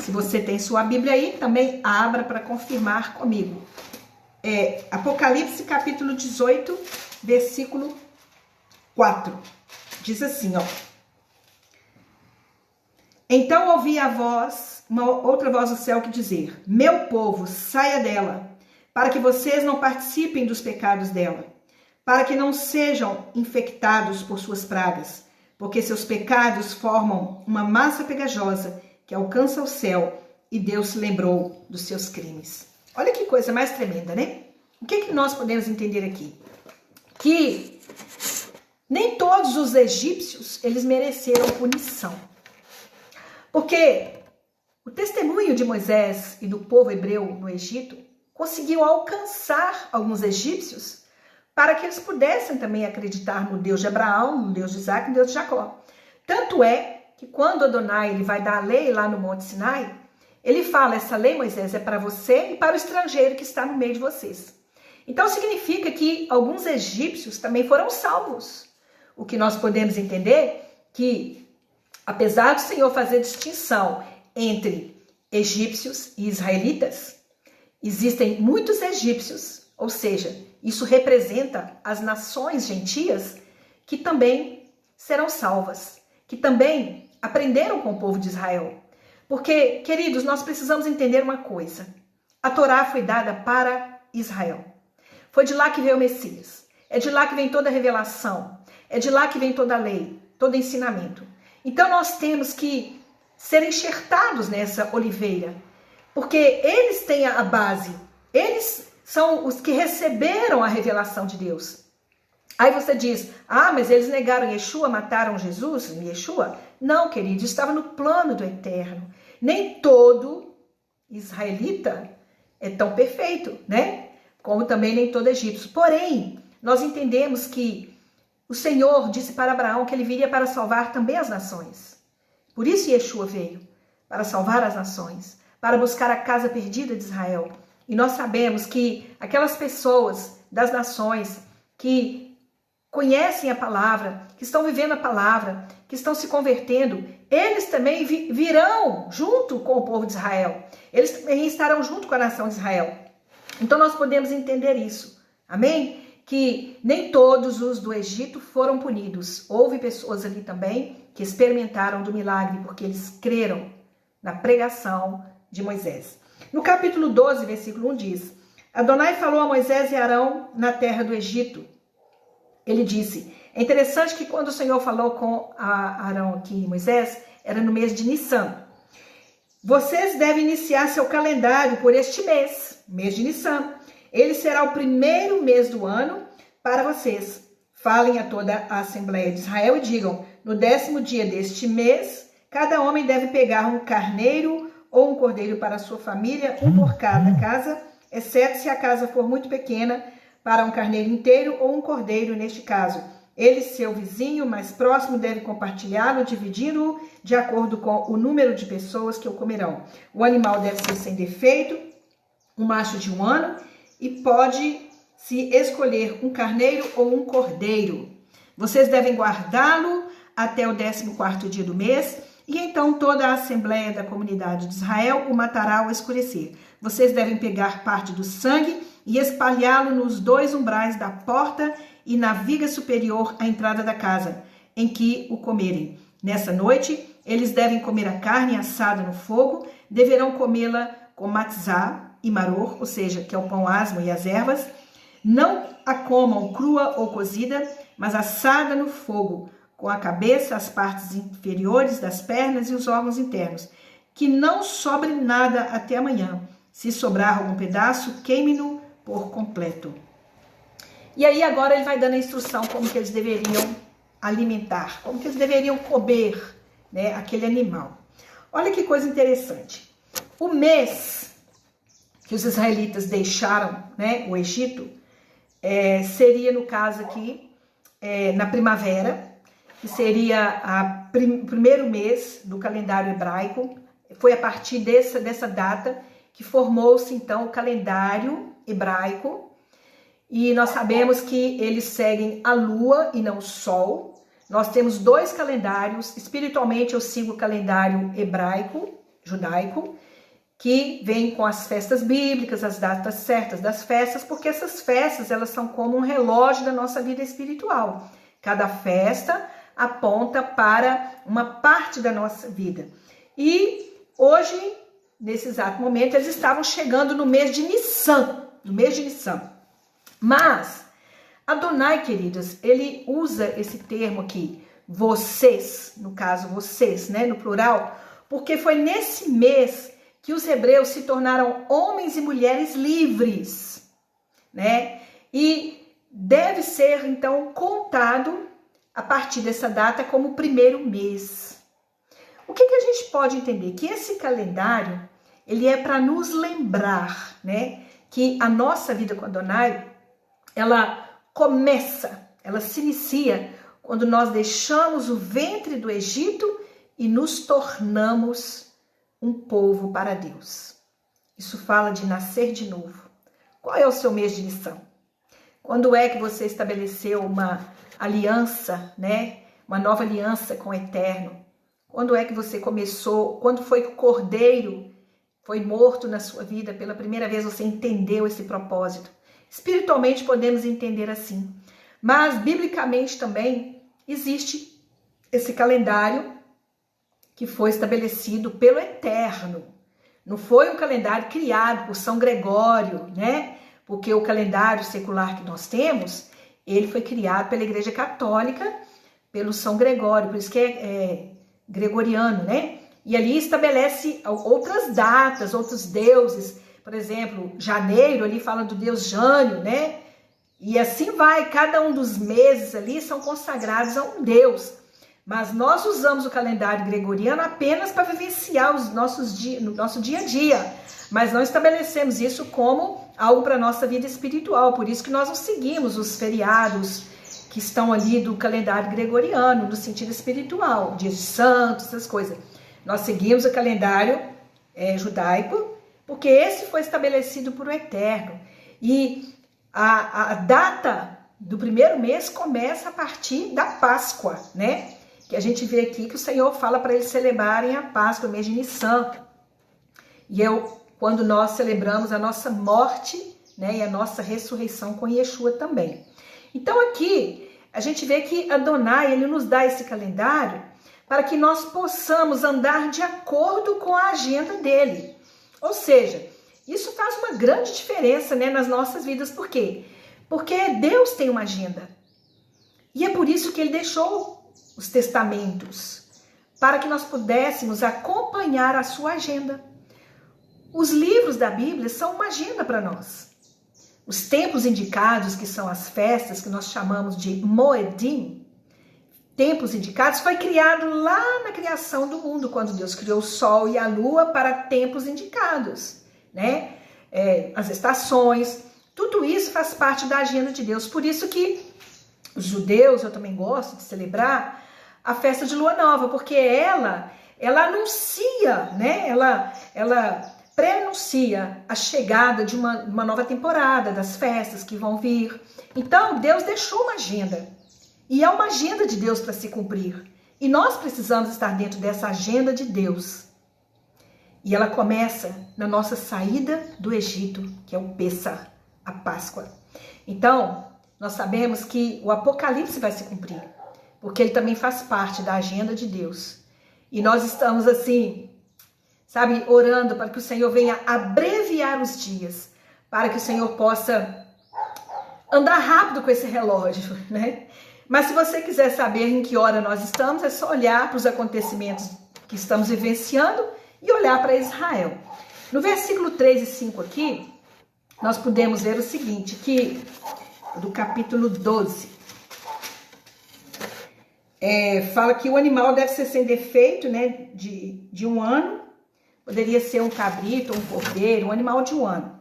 Se você tem sua Bíblia aí, também abra para confirmar comigo. Apocalipse, capítulo 18, versículo 4. Diz assim, ó. Então ouvi a voz, outra voz do céu que dizer, meu povo, saia dela, para que vocês não participem dos pecados dela, para que não sejam infectados por suas pragas, porque seus pecados formam uma massa pegajosa que alcança o céu, e Deus se lembrou dos seus crimes. Olha que coisa mais tremenda, né? O que nós podemos entender aqui? Que nem todos os egípcios, eles mereceram punição. Porque o testemunho de Moisés e do povo hebreu no Egito conseguiu alcançar alguns egípcios para que eles pudessem também acreditar no Deus de Abraão, no Deus de Isaac e no Deus de Jacó. Tanto é que quando Adonai ele vai dar a lei lá no Monte Sinai, ele fala, essa lei, Moisés, é para você e para o estrangeiro que está no meio de vocês. Então significa que alguns egípcios também foram salvos. O que nós podemos entender que, apesar do Senhor fazer distinção entre egípcios e israelitas, existem muitos egípcios, ou seja, isso representa as nações gentias que também serão salvas, que também aprenderam com o povo de Israel. Porque, queridos, nós precisamos entender uma coisa. A Torá foi dada para Israel. Foi de lá que veio o Messias. É de lá que vem toda a revelação. É de lá que vem toda a lei, todo o ensinamento. Então nós temos que ser enxertados nessa oliveira. Porque eles têm a base. Eles são os que receberam a revelação de Deus. Aí você diz, mas eles negaram Yeshua, mataram Jesus, Yeshua? Não, querido, estava no plano do eterno. Nem todo israelita é tão perfeito, né? Como também nem todo egípcio. Porém, nós entendemos que o Senhor disse para Abraão que ele viria para salvar também as nações. Por isso Yeshua veio, para salvar as nações, para buscar a casa perdida de Israel. E nós sabemos que aquelas pessoas das nações que conhecem a palavra, que estão vivendo a palavra, que estão se convertendo, eles também virão junto com o povo de Israel. Eles também estarão junto com a nação de Israel. Então nós podemos entender isso. Amém? Que nem todos os do Egito foram punidos. Houve pessoas ali também que experimentaram do milagre, porque eles creram na pregação de Moisés. No capítulo 12, versículo 1 diz, Adonai falou a Moisés e Arão na terra do Egito. Ele disse, é interessante que quando o Senhor falou com Arão aqui, Moisés, era no mês de Nissan. Vocês devem iniciar seu calendário por este mês de Nissan. Ele será o primeiro mês do ano para vocês. Falem a toda a Assembleia de Israel e digam, no 10º dia deste mês, Cada homem deve pegar um carneiro ou um cordeiro para a sua família, um por cada casa, exceto se a casa for muito pequena, para um carneiro inteiro ou um cordeiro neste caso. Ele, seu vizinho mais próximo, deve compartilhá-lo, dividindo-o de acordo com o número de pessoas que o comerão. O animal deve ser sem defeito, um macho de 1 ano, e pode-se escolher um carneiro ou um cordeiro. Vocês devem guardá-lo até o 14º dia do mês, e então toda a Assembleia da Comunidade de Israel o matará ao escurecer. Vocês devem pegar parte do sangue e espalhá-lo nos 2 umbrais da porta e na viga superior à entrada da casa, em que o comerem. Nessa noite, eles devem comer a carne assada no fogo, deverão comê-la com matzá e maror, ou seja, que é o pão asmo e as ervas. Não a comam crua ou cozida, mas assada no fogo, com a cabeça, as partes inferiores das pernas e os órgãos internos. Que não sobre nada até amanhã. Se sobrar algum pedaço, queime-no por completo. E aí agora ele vai dando a instrução como que eles deveriam alimentar, como que eles deveriam comer, né, aquele animal. Olha que coisa interessante. O mês que os israelitas deixaram, né, o Egito, seria, no caso aqui, na primavera, que seria o primeiro mês do calendário hebraico. Foi a partir dessa data que formou-se, então, o calendário hebraico. E nós sabemos que eles seguem a lua e não o sol. Nós temos 2 calendários. Espiritualmente, eu sigo o calendário hebraico, judaico, que vem com as festas bíblicas, as datas certas das festas, porque essas festas, elas são como um relógio da nossa vida espiritual. Cada festa aponta para uma parte da nossa vida. E hoje, nesse exato momento, eles estavam chegando no mês de Nissan, Mas, Adonai, queridas, ele usa esse termo aqui, vocês, no caso vocês, né, no plural, porque foi nesse mês que os hebreus se tornaram homens e mulheres livres, né? E deve ser, então, contado a partir dessa data como o primeiro mês. O que a gente pode entender? Que esse calendário, ele é para nos lembrar, né, que a nossa vida com Adonai, ela se inicia quando nós deixamos o ventre do Egito e nos tornamos um povo para Deus. Isso fala de nascer de novo. Qual é o seu mês de missão? Quando é que você estabeleceu uma aliança, né? Uma nova aliança com o Eterno? Quando é que você começou? Quando foi que o Cordeiro foi morto na sua vida? Pela primeira vez você entendeu esse propósito. Espiritualmente podemos entender assim. Mas biblicamente também existe esse calendário que foi estabelecido pelo Eterno. Não foi um calendário criado por São Gregório, né? Porque o calendário secular que nós temos, ele foi criado pela Igreja Católica, pelo São Gregório, por isso que é gregoriano, né? E ali estabelece outras datas, outros deuses. Por exemplo, janeiro, ali fala do deus Jânio, né? E assim vai, cada um dos meses ali são consagrados a um deus. Mas nós usamos o calendário gregoriano apenas para vivenciar no nosso dia a dia. Mas não estabelecemos isso como algo para a nossa vida espiritual. Por isso que nós não seguimos os feriados que estão ali do calendário gregoriano, no sentido espiritual, dias de santos, essas coisas. Nós seguimos o calendário judaico, porque esse foi estabelecido por o Eterno. E a data do primeiro mês começa a partir da Páscoa, né? Que a gente vê aqui que o Senhor fala para eles celebrarem a Páscoa, o mês de Nissan. E quando nós celebramos a nossa morte, né, e a nossa ressurreição com Yeshua também. Então aqui a gente vê que Adonai, ele nos dá esse calendário para que nós possamos andar de acordo com a agenda dele. Ou seja, isso faz uma grande diferença, né, nas nossas vidas. Por quê? Porque Deus tem uma agenda. E é por isso que ele deixou os testamentos, para que nós pudéssemos acompanhar a sua agenda. Os livros da Bíblia são uma agenda para nós. Os tempos indicados, que são as festas que nós chamamos de Moedim, tempos indicados foi criado lá na criação do mundo, quando Deus criou o sol e a lua para tempos indicados, né? As estações, tudo isso faz parte da agenda de Deus. Por isso que os judeus, eu também gosto de celebrar a festa de lua nova, porque ela anuncia, né? Ela pré-anuncia a chegada de uma nova temporada, das festas que vão vir. Então, Deus deixou uma agenda. E é uma agenda de Deus para se cumprir. E nós precisamos estar dentro dessa agenda de Deus. E ela começa na nossa saída do Egito, que é o Pêssar, a Páscoa. Então, nós sabemos que o Apocalipse vai se cumprir, porque ele também faz parte da agenda de Deus. E nós estamos assim, sabe, orando para que o Senhor venha abreviar os dias, para que o Senhor possa andar rápido com esse relógio, né? Mas se você quiser saber em que hora nós estamos, é só olhar para os acontecimentos que estamos vivenciando e olhar para Israel. No versículo 3 e 5 aqui, nós podemos ver o seguinte, que do capítulo 12, fala que o animal deve ser sem defeito, né, de 1 ano, poderia ser um cabrito, um cordeiro, um animal de 1 ano.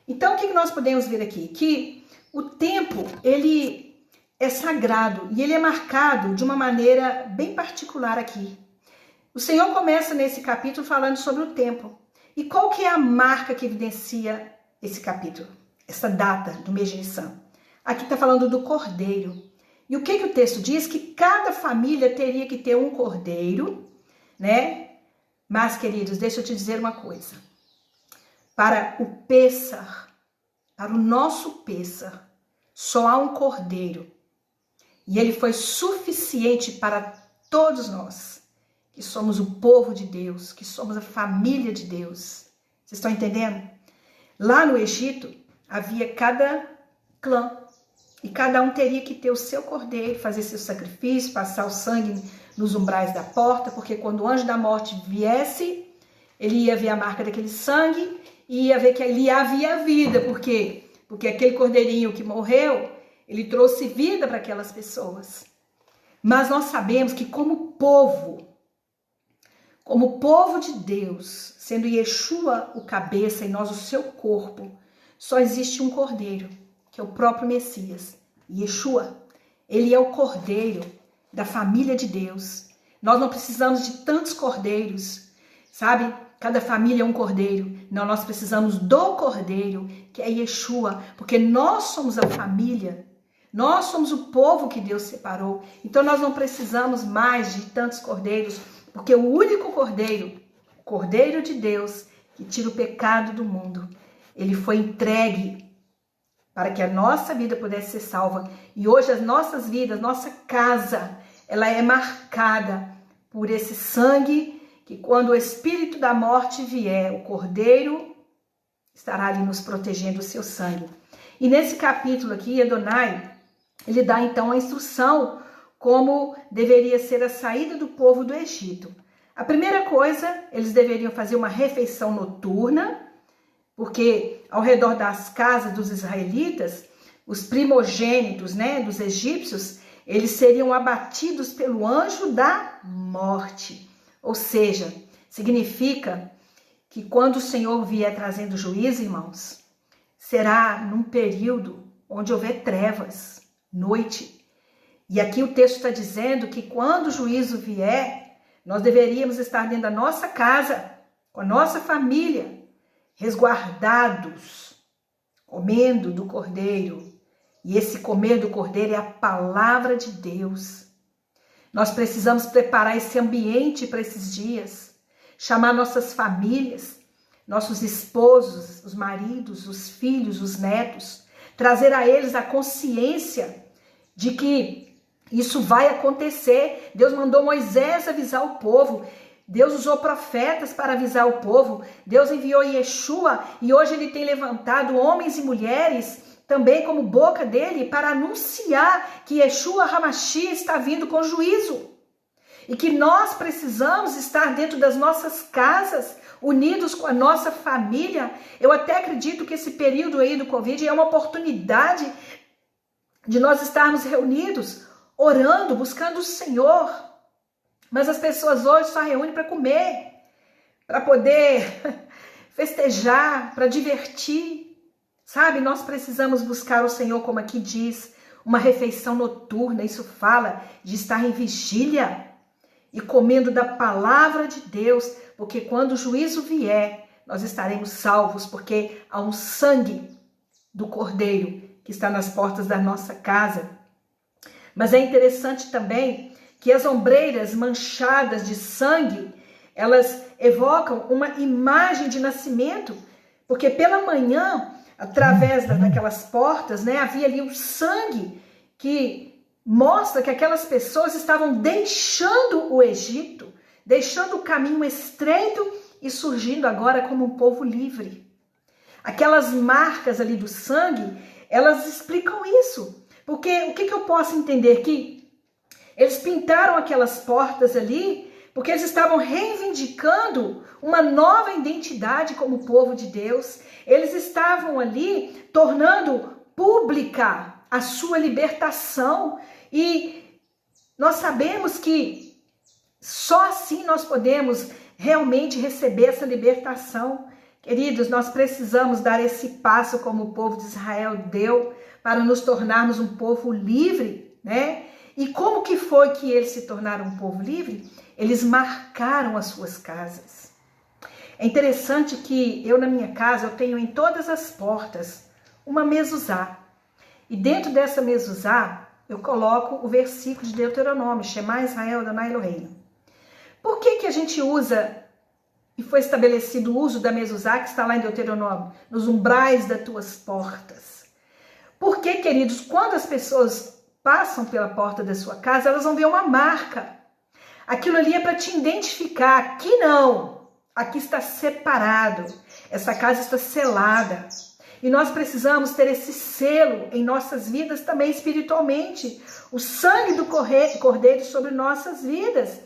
Então, o que nós podemos ver aqui? Que o tempo, ele é sagrado e ele é marcado de uma maneira bem particular aqui. O Senhor começa nesse capítulo falando sobre o tempo. E qual que é a marca que evidencia esse capítulo? Essa data do mês de Nissan. Aqui está falando do cordeiro. E o que o texto diz? Que cada família teria que ter um cordeiro, né? Mas, queridos, deixa eu te dizer uma coisa. Para o Pêssar, para o nosso Pêssar, só há um cordeiro. E ele foi suficiente para todos nós, que somos o povo de Deus, que somos a família de Deus. Vocês estão entendendo? Lá no Egito, havia cada clã. E cada um teria que ter o seu cordeiro, fazer seu sacrifício, passar o sangue nos umbrais da porta, porque quando o anjo da morte viesse, ele ia ver a marca daquele sangue e ia ver que ali havia vida. Por quê? Porque aquele cordeirinho que morreu, ele trouxe vida para aquelas pessoas. Mas nós sabemos que como povo de Deus, sendo Yeshua o cabeça e nós o seu corpo, só existe um cordeiro, que é o próprio Messias, Yeshua. Ele é o cordeiro da família de Deus. Nós não precisamos de tantos cordeiros, sabe? Cada família é um cordeiro. Não, nós precisamos do cordeiro, que é Yeshua, porque nós somos a família. Nós somos o povo que Deus separou. Então nós não precisamos mais de tantos cordeiros, porque o único cordeiro, o Cordeiro de Deus, que tira o pecado do mundo, ele foi entregue para que a nossa vida pudesse ser salva. E hoje as nossas vidas, nossa casa, ela é marcada por esse sangue, que quando o espírito da morte vier, o Cordeiro estará ali nos protegendo o seu sangue. E nesse capítulo aqui, Adonai, ele dá então a instrução como deveria ser a saída do povo do Egito. A primeira coisa, eles deveriam fazer uma refeição noturna, porque ao redor das casas dos israelitas, os primogênitos, né, dos egípcios, eles seriam abatidos pelo anjo da morte. Ou seja, significa que quando o Senhor vier trazendo juízo, irmãos, será num período onde houver trevas, noite. E aqui o texto está dizendo que quando o juízo vier, nós deveríamos estar dentro da nossa casa, com a nossa família, resguardados, comendo do cordeiro. E esse comer do cordeiro é a palavra de Deus. Nós precisamos preparar esse ambiente para esses dias, chamar nossas famílias, nossos esposos, os maridos, os filhos, os netos, trazer a eles a consciência de que isso vai acontecer. Deus mandou Moisés avisar o povo, Deus usou profetas para avisar o povo, Deus enviou Yeshua e hoje ele tem levantado homens e mulheres também como boca dele para anunciar que Yeshua HaMashiach está vindo com juízo. E que nós precisamos estar dentro das nossas casas, unidos com a nossa família. Eu até acredito que esse período aí do Covid é uma oportunidade de nós estarmos reunidos, orando, buscando o Senhor. Mas as pessoas hoje só reúnem para comer, para poder festejar, para divertir. Sabe, nós precisamos buscar o Senhor, como aqui diz, uma refeição noturna. Isso fala de estar em vigília e comendo da palavra de Deus, porque quando o juízo vier, nós estaremos salvos, porque há um sangue do Cordeiro que está nas portas da nossa casa. Mas é interessante também que as ombreiras manchadas de sangue, elas evocam uma imagem de nascimento, porque pela manhã, através daquelas portas, né, havia ali um sangue que mostra que aquelas pessoas estavam deixando o Egito, deixando o caminho estreito e surgindo agora como um povo livre. Aquelas marcas ali do sangue, elas explicam isso. Porque o que eu posso entender? Que eles pintaram aquelas portas ali porque eles estavam reivindicando uma nova identidade como povo de Deus. Eles estavam ali tornando pública a sua libertação. E nós sabemos que só assim nós podemos realmente receber essa libertação. Queridos, nós precisamos dar esse passo como o povo de Israel deu para nos tornarmos um povo livre, né? E como que foi que eles se tornaram um povo livre? Eles marcaram as suas casas. É interessante que eu na minha casa, eu tenho em todas as portas uma mezuzá. E dentro dessa mezuzá, eu coloco o versículo de Deuteronômio, Shema Israel, Adonai Eloheinu. Por que a gente usa, e foi estabelecido o uso da mezuzá, que está lá em Deuteronômio, nos umbrais das tuas portas? Porque, queridos, quando as pessoas passam pela porta da sua casa, elas vão ver uma marca. Aquilo ali é para te identificar. Aqui não. Aqui está separado. Essa casa está selada. E nós precisamos ter esse selo em nossas vidas também espiritualmente. O sangue do Cordeiro sobre nossas vidas.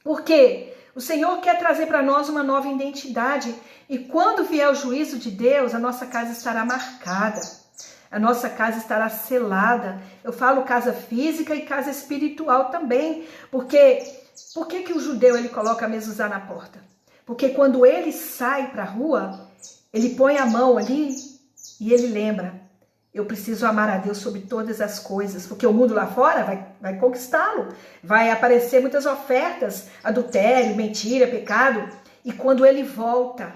Porque o Senhor quer trazer para nós uma nova identidade. E quando vier o juízo de Deus, a nossa casa estará marcada. A nossa casa estará selada. Eu falo casa física e casa espiritual também. Porque por que o judeu ele coloca a mezuzá na porta? Porque quando ele sai para a rua, ele põe a mão ali e ele lembra: eu preciso amar a Deus sobre todas as coisas. Porque o mundo lá fora vai conquistá-lo. Vai aparecer muitas ofertas, adultério, mentira, pecado. E quando ele volta,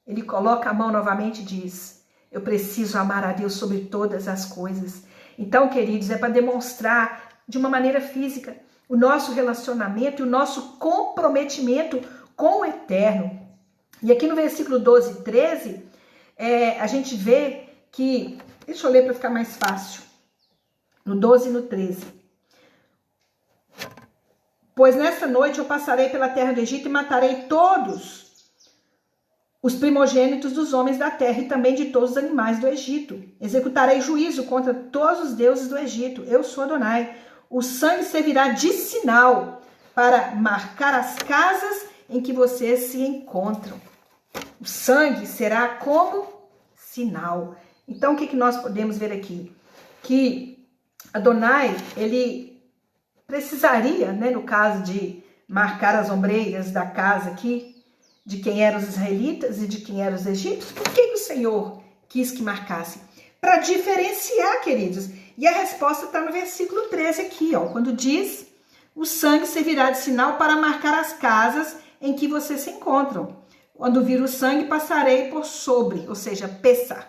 ele coloca a mão novamente e diz: eu preciso amar a Deus sobre todas as coisas. Então, queridos, é para demonstrar de uma maneira física o nosso relacionamento e o nosso comprometimento com o eterno. E aqui no versículo 12 e 13, a gente vê que... Deixa eu ler para ficar mais fácil. No 12 e no 13. Pois nesta noite eu passarei pela terra do Egito e matarei todos os primogênitos dos homens da terra e também de todos os animais do Egito. Executarei juízo contra todos os deuses do Egito. Eu sou Adonai. O sangue servirá de sinal para marcar as casas em que vocês se encontram. O sangue será como sinal. Então, o que nós podemos ver aqui? Que Adonai, ele precisaria, né, no caso de marcar as ombreiras da casa aqui, de quem eram os israelitas e de quem eram os egípcios. Por que o Senhor quis que marcasse? Para diferenciar, queridos. E a resposta está no versículo 13 aqui, ó, quando diz: o sangue servirá de sinal para marcar as casas em que vocês se encontram. Quando vir o sangue, passarei por sobre, ou seja, Pessah,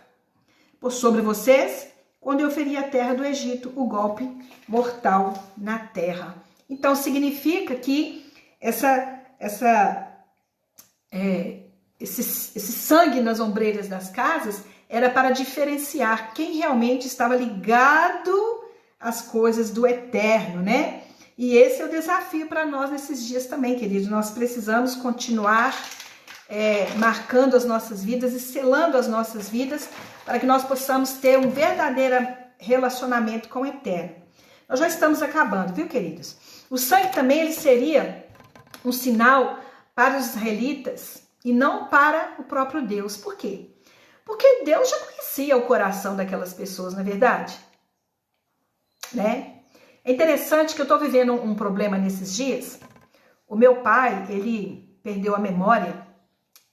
por sobre vocês, quando eu ferir a terra do Egito, o golpe mortal na terra. Então, significa que esse sangue nas ombreiras das casas era para diferenciar quem realmente estava ligado às coisas do eterno, né? E esse é o desafio para nós nesses dias também, queridos. Nós precisamos continuar marcando as nossas vidas e selando as nossas vidas para que nós possamos ter um verdadeiro relacionamento com o eterno. Nós já estamos acabando, viu, queridos? O sangue também ele seria um sinal para os israelitas e não para o próprio Deus. Por quê? Porque Deus já conhecia o coração daquelas pessoas, não é verdade? Né? É interessante que eu estou vivendo um problema nesses dias. O meu pai, ele perdeu a memória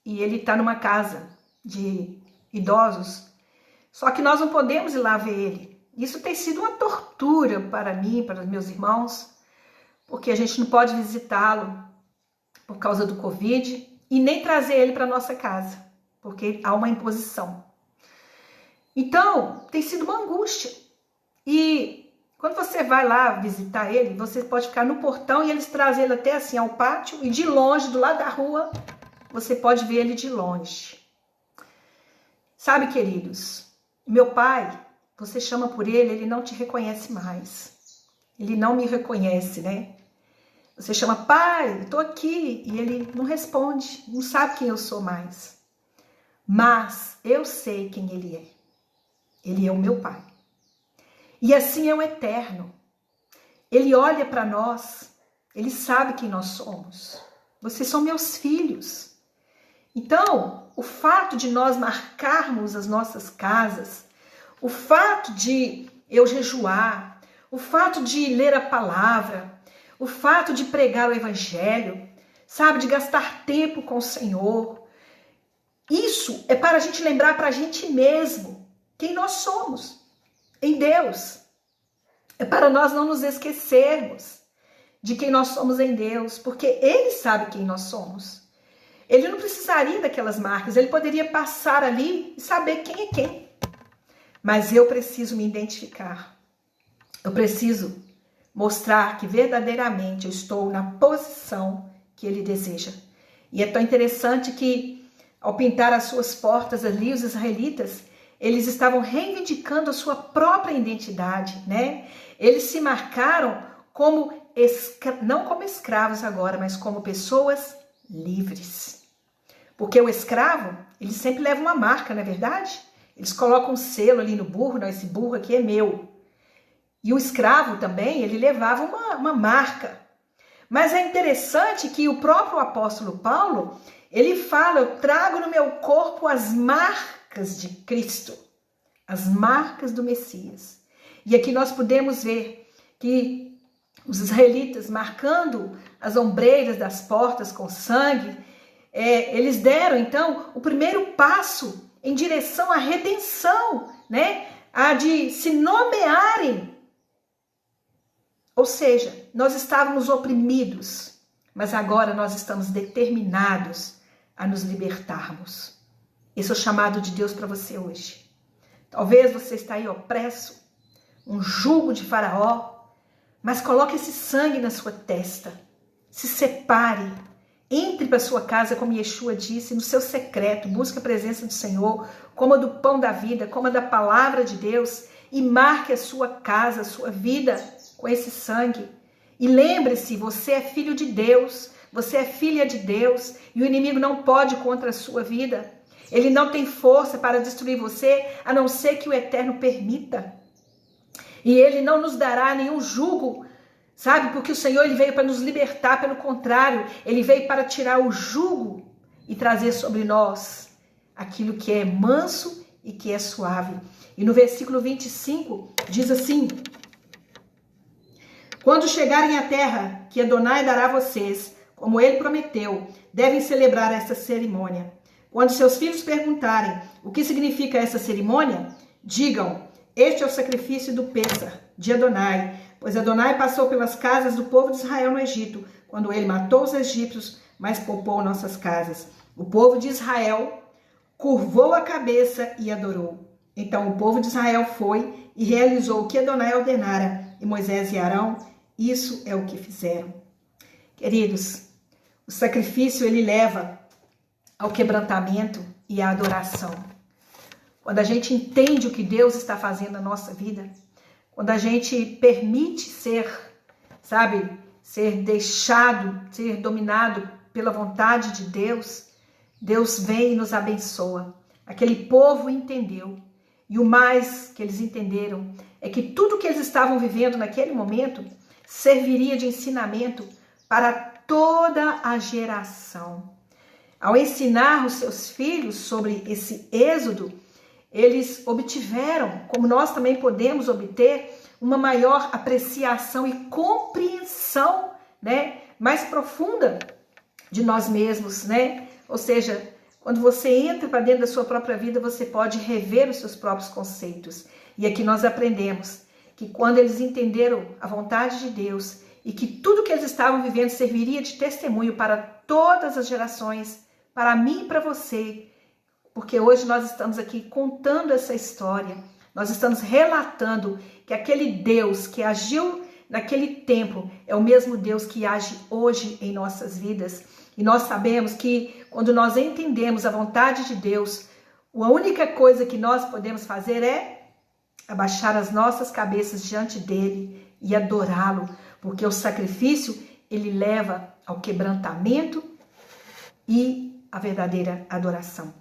e ele está numa casa de idosos. Só que nós não podemos ir lá ver ele. Isso tem sido uma tortura para mim, para os meus irmãos, porque a gente não pode visitá-lo por causa do Covid e nem trazer ele para nossa casa, porque há uma imposição. Então, tem sido uma angústia. E quando você vai lá visitar ele, você pode ficar no portão e eles trazem ele até assim ao pátio e de longe, do lado da rua, você pode ver ele de longe. Sabe, queridos, meu pai, você chama por ele, ele não te reconhece mais. Ele não me reconhece, né? Você chama, pai, eu tô aqui, e ele não responde, não sabe quem eu sou mais. Mas eu sei quem ele é. Ele é o meu pai. E assim é o eterno. Ele olha para nós, ele sabe quem nós somos. Vocês são meus filhos. Então, o fato de nós marcarmos as nossas casas, o fato de eu jejuar, o fato de ler a palavra, o fato de pregar o evangelho, sabe, de gastar tempo com o Senhor, isso é para a gente lembrar para a gente mesmo quem nós somos em Deus. É para nós não nos esquecermos de quem nós somos em Deus, porque Ele sabe quem nós somos. Ele não precisaria daquelas marcas, ele poderia passar ali e saber quem é quem. Mas eu preciso me identificar. Eu preciso mostrar que verdadeiramente eu estou na posição que ele deseja. E é tão interessante que, ao pintar as suas portas ali, os israelitas, eles estavam reivindicando a sua própria identidade, né? Eles se marcaram como, não como escravos agora, mas como pessoas livres. Porque o escravo, ele sempre leva uma marca, não é verdade? Eles colocam um selo ali no burro, não, esse burro aqui é meu. E o escravo também, ele levava uma marca. Mas é interessante que o próprio apóstolo Paulo, ele fala, eu trago no meu corpo as marcas de Cristo, as marcas do Messias. E aqui nós podemos ver que os israelitas, marcando as ombreiras das portas com sangue, eles deram então o primeiro passo em direção à redenção, né? A de se nomearem. Ou seja, nós estávamos oprimidos, mas agora nós estamos determinados a nos libertarmos. Esse é o chamado de Deus para você hoje. Talvez você está aí opresso, um jugo de Faraó, mas coloque esse sangue na sua testa. Se separe, entre para a sua casa, como Yeshua disse, no seu secreto, busque a presença do Senhor, coma do pão da vida, coma da palavra de Deus e marque a sua casa, a sua vida com esse sangue. E lembre-se, você é filho de Deus, você é filha de Deus e o inimigo não pode contra a sua vida. Ele não tem força para destruir você, a não ser que o Eterno permita. E ele não nos dará nenhum jugo, sabe? Porque o Senhor ele veio para nos libertar, pelo contrário, ele veio para tirar o jugo e trazer sobre nós aquilo que é manso e que é suave. E no versículo 25 diz assim: quando chegarem à terra que Adonai dará a vocês, como ele prometeu, devem celebrar esta cerimônia. Quando seus filhos perguntarem o que significa essa cerimônia, digam: este é o sacrifício do Pêssar, de Adonai, pois Adonai passou pelas casas do povo de Israel no Egito, quando ele matou os egípcios, mas poupou nossas casas. O povo de Israel curvou a cabeça e adorou. Então o povo de Israel foi e realizou o que Adonai ordenara, e Moisés e Arão, isso é o que fizeram. Queridos, o sacrifício ele leva ao quebrantamento e à adoração. Quando a gente entende o que Deus está fazendo na nossa vida, quando a gente permite ser, sabe, ser deixado, ser dominado pela vontade de Deus, Deus vem e nos abençoa. Aquele povo entendeu. E o mais que eles entenderam é que tudo que eles estavam vivendo naquele momento serviria de ensinamento para toda a geração. Ao ensinar os seus filhos sobre esse êxodo, eles obtiveram, como nós também podemos obter, uma maior apreciação e compreensão, né, mais profunda de nós mesmos, né? Ou seja, quando você entra para dentro da sua própria vida, você pode rever os seus próprios conceitos. E aqui nós aprendemos que quando eles entenderam a vontade de Deus e que tudo que eles estavam vivendo serviria de testemunho para todas as gerações, para mim e para você, porque hoje nós estamos aqui contando essa história, nós estamos relatando que aquele Deus que agiu naquele tempo é o mesmo Deus que age hoje em nossas vidas. E nós sabemos que quando nós entendemos a vontade de Deus, a única coisa que nós podemos fazer é abaixar as nossas cabeças diante dele e adorá-lo, porque o sacrifício ele leva ao quebrantamento e à verdadeira adoração.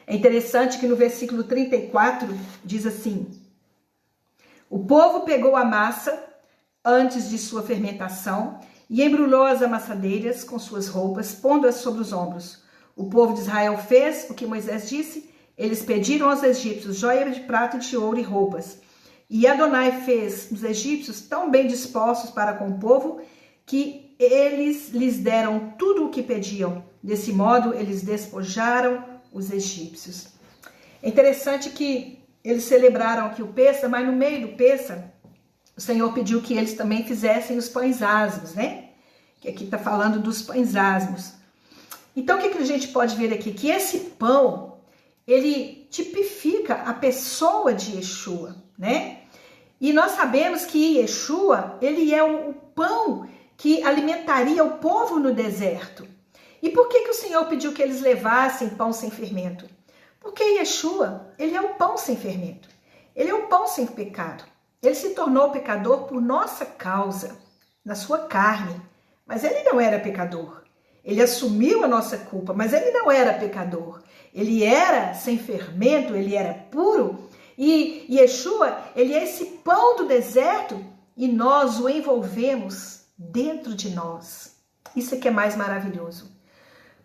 É interessante que no versículo 34 diz assim: o povo pegou a massa antes de sua fermentação e embrulhou as amassadeiras com suas roupas, pondo-as sobre os ombros. O povo de Israel fez o que Moisés disse. Eles pediram aos egípcios joias de prata, de ouro e roupas. E Adonai fez os egípcios tão bem dispostos para com o povo que eles lhes deram tudo o que pediam. Desse modo, eles despojaram os egípcios. É interessante que eles celebraram aqui o Pêssar, mas no meio do Pêssar, o Senhor pediu que eles também fizessem os pães asmos, né? Que aqui está falando dos pães asmos. Então, o que a gente pode ver aqui? Que esse pão, ele tipifica a pessoa de Yeshua, né? E nós sabemos que Yeshua, ele é o pão que alimentaria o povo no deserto. E por que o Senhor pediu que eles levassem pão sem fermento? Porque Yeshua, ele é o pão sem fermento. Ele é o pão sem pecado. Ele se tornou pecador por nossa causa, na sua carne. Mas ele não era pecador. Ele assumiu a nossa culpa, mas ele não era pecador. Ele era sem fermento, ele era puro. E Yeshua, ele é esse pão do deserto e nós o envolvemos dentro de nós. Isso é que é mais maravilhoso.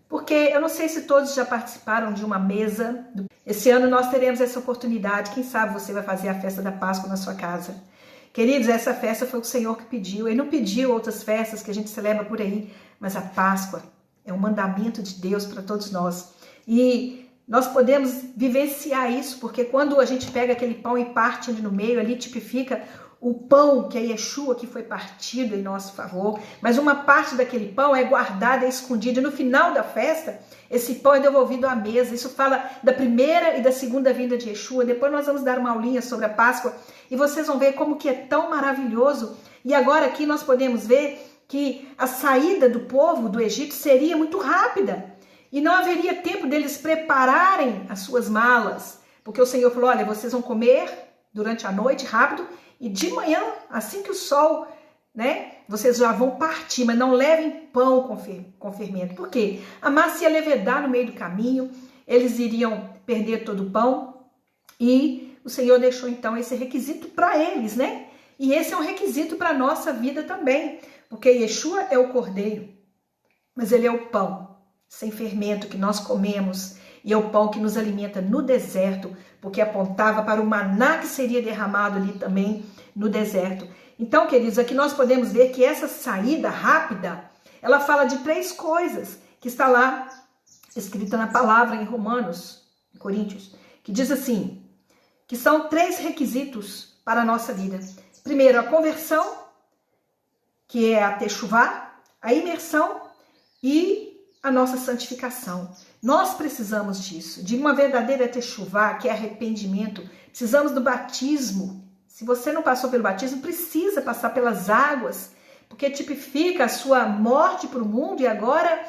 Porque eu não sei se todos já participaram de uma mesa. Esse ano nós teremos essa oportunidade. Quem sabe você vai fazer a festa da Páscoa na sua casa. Queridos, essa festa foi o Senhor que pediu. Ele não pediu outras festas que a gente celebra por aí, mas a Páscoa é um mandamento de Deus para todos nós. E nós podemos vivenciar isso, porque quando a gente pega aquele pão e parte ali no meio, ali tipifica o pão que é Yeshua, que foi partido em nosso favor, mas uma parte daquele pão é guardada, é escondida, e no final da festa, esse pão é devolvido à mesa. Isso fala da primeira e da segunda vinda de Yeshua. Depois nós vamos dar uma aulinha sobre a Páscoa, e vocês vão ver como que é tão maravilhoso. E agora aqui nós podemos ver que a saída do povo do Egito seria muito rápida, e não haveria tempo deles prepararem as suas malas, porque o Senhor falou: olha, vocês vão comer durante a noite, rápido, e de manhã, assim que o sol, né, vocês já vão partir, mas não levem pão com fermento. Por quê? A massa ia levedar no meio do caminho, eles iriam perder todo o pão, e o Senhor deixou então esse requisito para eles, né? E esse é um requisito para a nossa vida também, porque Yeshua é o cordeiro, mas ele é o pão sem fermento que nós comemos, e é o pão que nos alimenta no deserto, porque apontava para o maná que seria derramado ali também no deserto. Então, queridos, aqui nós podemos ver que essa saída rápida, ela fala de três coisas, que está lá escrita na palavra em Romanos, em Coríntios, que diz assim, que são três requisitos para a nossa vida. Primeiro, a conversão, que é a techuvá, a imersão e a nossa santificação. Nós precisamos disso, de uma verdadeira techuvá, que é arrependimento. Precisamos do batismo. Se você não passou pelo batismo, precisa passar pelas águas, porque tipifica a sua morte para o mundo e agora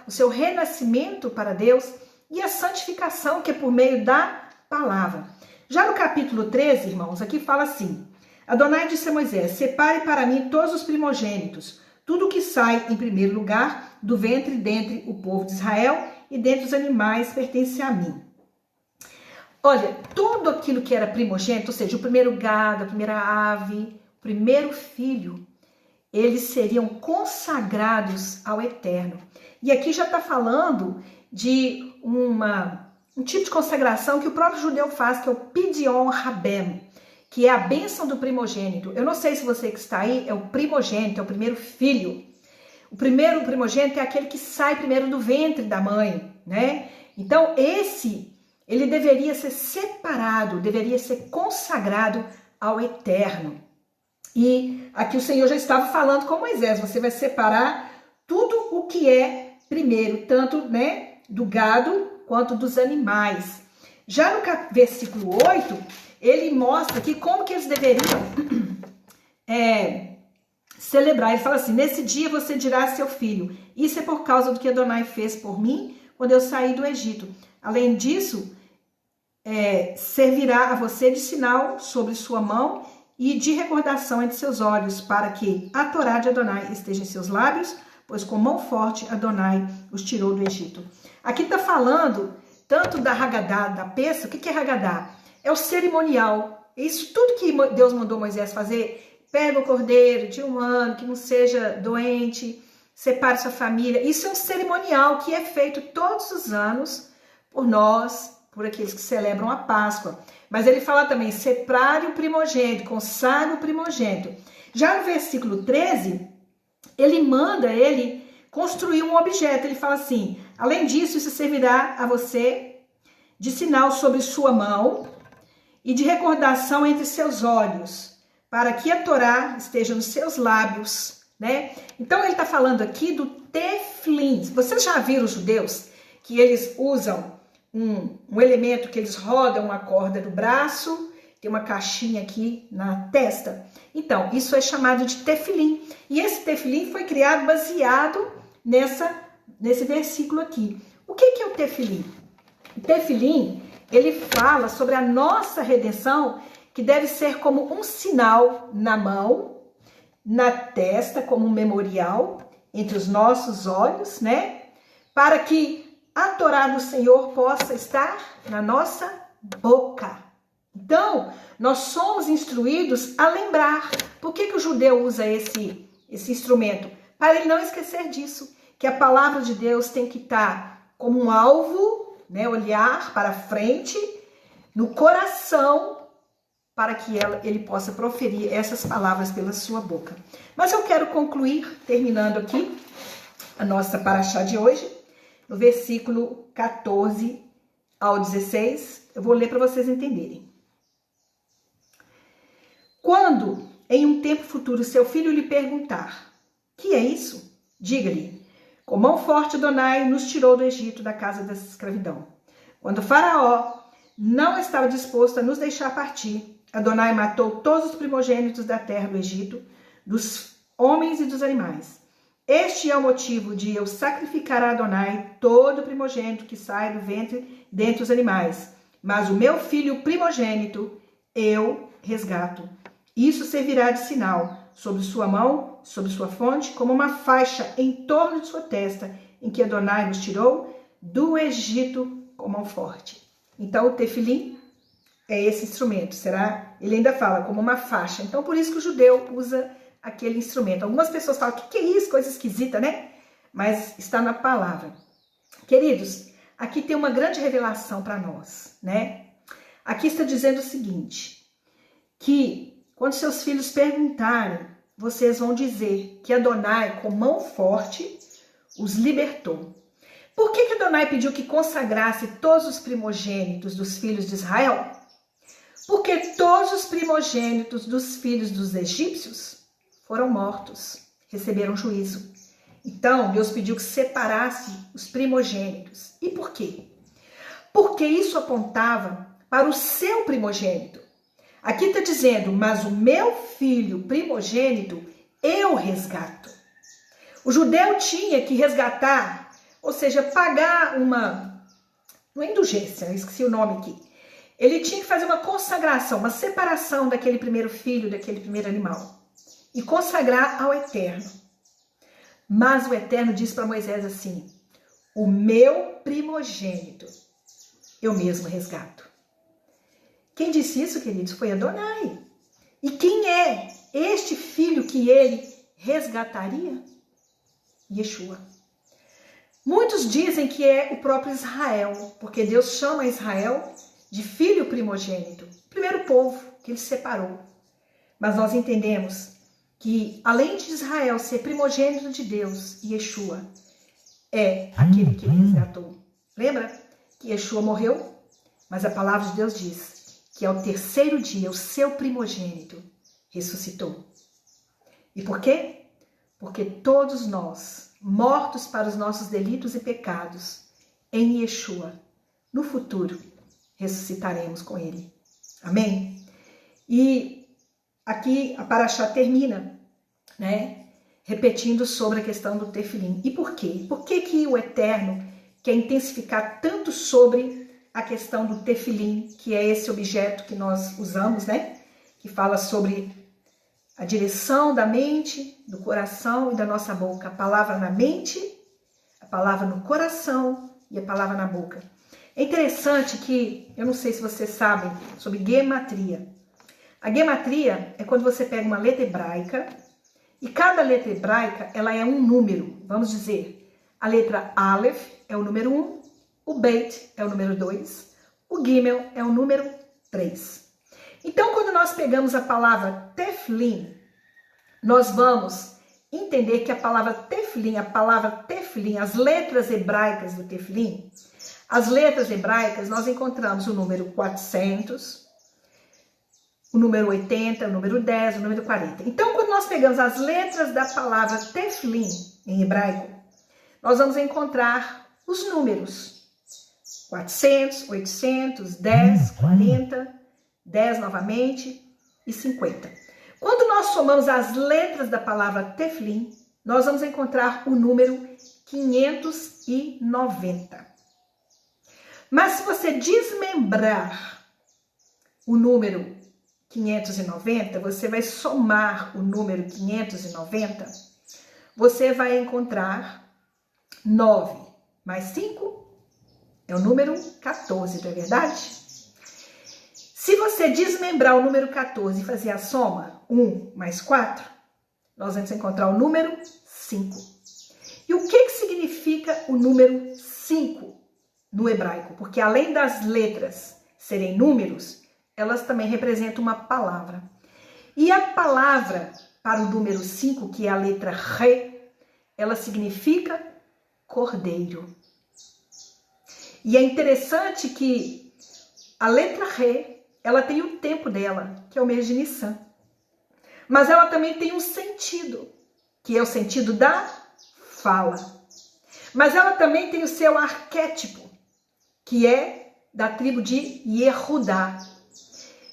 o seu renascimento para Deus, e a santificação, que é por meio da palavra. Já no capítulo 13, irmãos, aqui fala assim: Adonai disse a Moisés: separe para mim todos os primogênitos, tudo que sai em primeiro lugar do ventre dentre o povo de Israel e dentre os animais pertence a mim. Olha, tudo aquilo que era primogênito, ou seja, o primeiro gado, a primeira ave, o primeiro filho, eles seriam consagrados ao Eterno. E aqui já está falando de uma um tipo de consagração que o próprio judeu faz, que é o Pidyon Rabem, que é a bênção do primogênito. Eu não sei se você que está aí é o primogênito, é o primeiro filho. O primeiro primogênito é aquele que sai primeiro do ventre da mãe, né? Então ele deveria ser separado, deveria ser consagrado ao Eterno. E aqui o Senhor já estava falando com Moisés, você vai separar tudo o que é primeiro, tanto, né, do gado quanto dos animais. Já no versículo 8, ele mostra aqui como que eles deveriam celebrar. Ele fala assim: nesse dia você dirá a seu filho, isso é por causa do que Adonai fez por mim quando eu saí do Egito. Além disso, servirá a você de sinal sobre sua mão e de recordação entre seus olhos, para que a Torá de Adonai esteja em seus lábios, pois com mão forte Adonai os tirou do Egito. Aqui está falando tanto da Hagadá, da peça. O que é Hagadá? É o cerimonial. Isso tudo que Deus mandou Moisés fazer. Pega o cordeiro de 1 ano, que não seja doente, separe sua família. Isso é um cerimonial que é feito todos os anos por nós, por aqueles que celebram a Páscoa. Mas ele fala também: separe o primogênito, consagre o primogênito. Já no versículo 13, ele manda ele construir um objeto. Ele fala assim: além disso, isso servirá a você de sinal sobre sua mão e de recordação entre seus olhos, para que a Torá esteja nos seus lábios, né? Então ele está falando aqui do teflim. Vocês já viram os judeus que eles usam um elemento que eles rodam a corda do braço, tem uma caixinha aqui na testa? Então, isso é chamado de teflim. E esse teflim foi criado baseado nesse versículo aqui. O que é o teflim? O teflim, ele fala sobre a nossa redenção, que deve ser como um sinal na mão, na testa, como um memorial, entre os nossos olhos, né? Para que a Torá do Senhor possa estar na nossa boca. Então, nós somos instruídos a lembrar. Por que o judeu usa esse instrumento? Para ele não esquecer disso, que a palavra de Deus tem que estar como um alvo, né, olhar para frente, no coração, para que ele possa proferir essas palavras pela sua boca. Mas eu quero concluir, terminando aqui a nossa paraxá de hoje, no versículo 14 ao 16, eu vou ler para vocês entenderem. Quando, em um tempo futuro, seu filho lhe perguntar: que é isso? Diga-lhe: com mão forte Adonai nos tirou do Egito, da casa da escravidão. Quando Faraó não estava disposto a nos deixar partir, Adonai matou todos os primogênitos da terra do Egito, dos homens e dos animais. Este é o motivo de eu sacrificar a Adonai todo primogênito que sai do ventre dentre os animais. Mas o meu filho primogênito eu resgato. Isso servirá de sinal sobre sua mão, sobre sua fronte, como uma faixa em torno de sua testa, em que Adonai nos tirou do Egito com mão forte. Então o tefilim é esse instrumento, será? Ele ainda fala como uma faixa. Então por isso que o judeu usa aquele instrumento. Algumas pessoas falam: que é isso? Coisa esquisita, né? Mas está na palavra. Queridos, aqui tem uma grande revelação para nós, né? Aqui está dizendo o seguinte, que quando seus filhos perguntarem, vocês vão dizer que Adonai, com mão forte, os libertou. Por que Adonai pediu que consagrasse todos os primogênitos dos filhos de Israel? Porque todos os primogênitos dos filhos dos egípcios foram mortos, receberam juízo. Então, Deus pediu que separasse os primogênitos. E por quê? Porque isso apontava para o seu primogênito. Aqui está dizendo: mas o meu filho primogênito eu resgato. O judeu tinha que resgatar, ou seja, pagar uma indulgência, eu esqueci o nome aqui. Ele tinha que fazer uma consagração, uma separação daquele primeiro filho, daquele primeiro animal, e consagrar ao Eterno. Mas o Eterno disse para Moisés assim: o meu primogênito eu mesmo resgato. Quem disse isso, queridos? Foi Adonai. E quem é este filho que ele resgataria? Yeshua. Muitos dizem que é o próprio Israel, porque Deus chama Israel de filho primogênito, primeiro povo que ele separou. Mas nós entendemos que, além de Israel ser primogênito de Deus, Yeshua é aquele que ele resgatou. Lembra que Yeshua morreu? Mas a palavra de Deus diz que ao terceiro dia o seu primogênito ressuscitou. E por quê? Porque todos nós, mortos para os nossos delitos e pecados, em Yeshua, no futuro, ressuscitaremos com ele. Amém? E aqui a Parashá termina, né, repetindo sobre a questão do tefilim. E por quê? Por que que o Eterno quer intensificar tanto sobre a questão do tefilim, que é esse objeto que nós usamos, né, que fala sobre a direção da mente, do coração e da nossa boca. A palavra na mente, a palavra no coração e a palavra na boca. É interessante que, eu não sei se vocês sabem, sobre gematria. A gematria é quando você pega uma letra hebraica e cada letra hebraica ela é um número. Vamos dizer, a letra Aleph é o número 1, o Beit é o número 2, o Gimel é o número 3. Então, quando nós pegamos a palavra tefilim, nós vamos entender que a palavra tefilim, as letras hebraicas do tefilim, as letras hebraicas, nós encontramos o número 400, o número 80, o número 10, o número 40. Então, quando nós pegamos as letras da palavra tefilim em hebraico, nós vamos encontrar os números 400, 800, 10, 40, 10 novamente e 50. Quando nós somamos as letras da palavra tefilim, nós vamos encontrar o número 590. Mas se você desmembrar o número 590, você vai somar o número 590, você vai encontrar 9 mais 5 é o número 14, não é verdade? Se você desmembrar o número 14 e fazer a soma, 1 mais 4, nós vamos encontrar o número 5. E o que significa o número 5 no hebraico? Porque além das letras serem números, elas também representam uma palavra. E a palavra para o número 5, que é a letra Re, ela significa cordeiro. E é interessante que a letra Re, ela tem o tempo dela, que é o mês de Nissan. Mas ela também tem um sentido, que é o sentido da fala. Mas ela também tem o seu arquétipo, que é da tribo de Yehudá.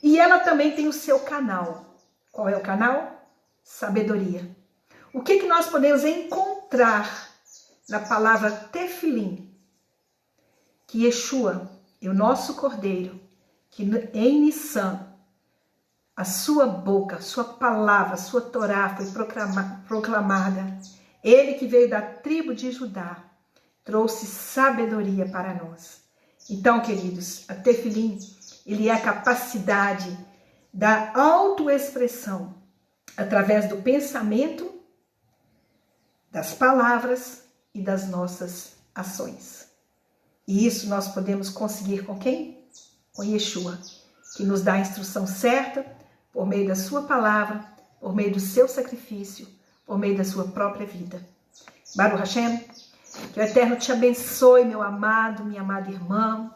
E ela também tem o seu canal. Qual é o canal? Sabedoria. O que nós podemos encontrar na palavra tefilim? Que Yeshua é o nosso cordeiro, que em Nissan, a sua boca, a sua palavra, a sua Torá foi proclamada. Ele que veio da tribo de Judá, trouxe sabedoria para nós. Então, queridos, a tefilim, ele é a capacidade da autoexpressão através do pensamento, das palavras e das nossas ações. E isso nós podemos conseguir com quem? Com Yeshua, que nos dá a instrução certa por meio da sua palavra, por meio do seu sacrifício, por meio da sua própria vida. Baruch Hashem, que o Eterno te abençoe, meu amado, minha amada irmã.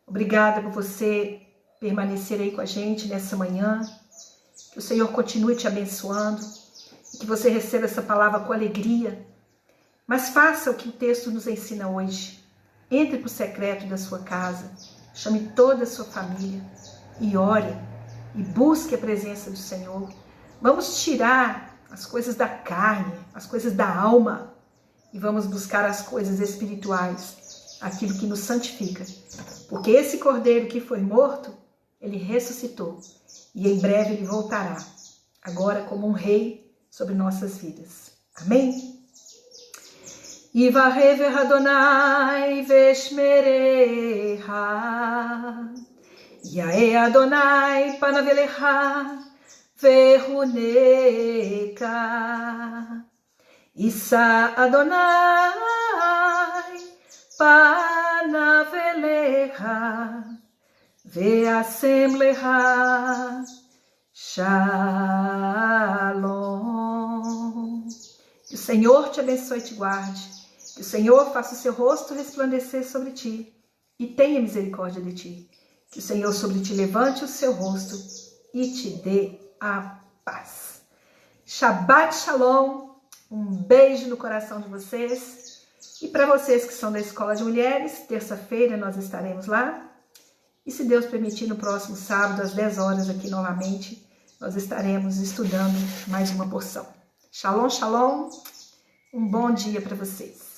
Obrigada por você permanecer aí com a gente nessa manhã. Que o Senhor continue te abençoando e que você receba essa palavra com alegria. Mas faça o que o texto nos ensina hoje. Entre para o secreto da sua casa, chame toda a sua família e ore e busque a presença do Senhor. Vamos tirar as coisas da carne, as coisas da alma e vamos buscar as coisas espirituais, aquilo que nos santifica. Porque esse cordeiro que foi morto, ele ressuscitou e em breve ele voltará, agora como um rei sobre nossas vidas. Amém? Yivarever Adonai veshmereha, Yae Adonai panavelecha veruneka, Issa Adonai panaveleha, ve'assemleha, shalom. Que o Senhor te abençoe e te guarde, que o Senhor faça o seu rosto resplandecer sobre ti e tenha misericórdia de ti, que o Senhor sobre ti levante o seu rosto e te dê a paz. Shabbat Shalom, um beijo no coração de vocês. E para vocês que são da Escola de Mulheres, terça-feira nós estaremos lá. E se Deus permitir, no próximo sábado, às 10 horas, aqui novamente, nós estaremos estudando mais uma porção. Shalom, shalom. Um bom dia para vocês.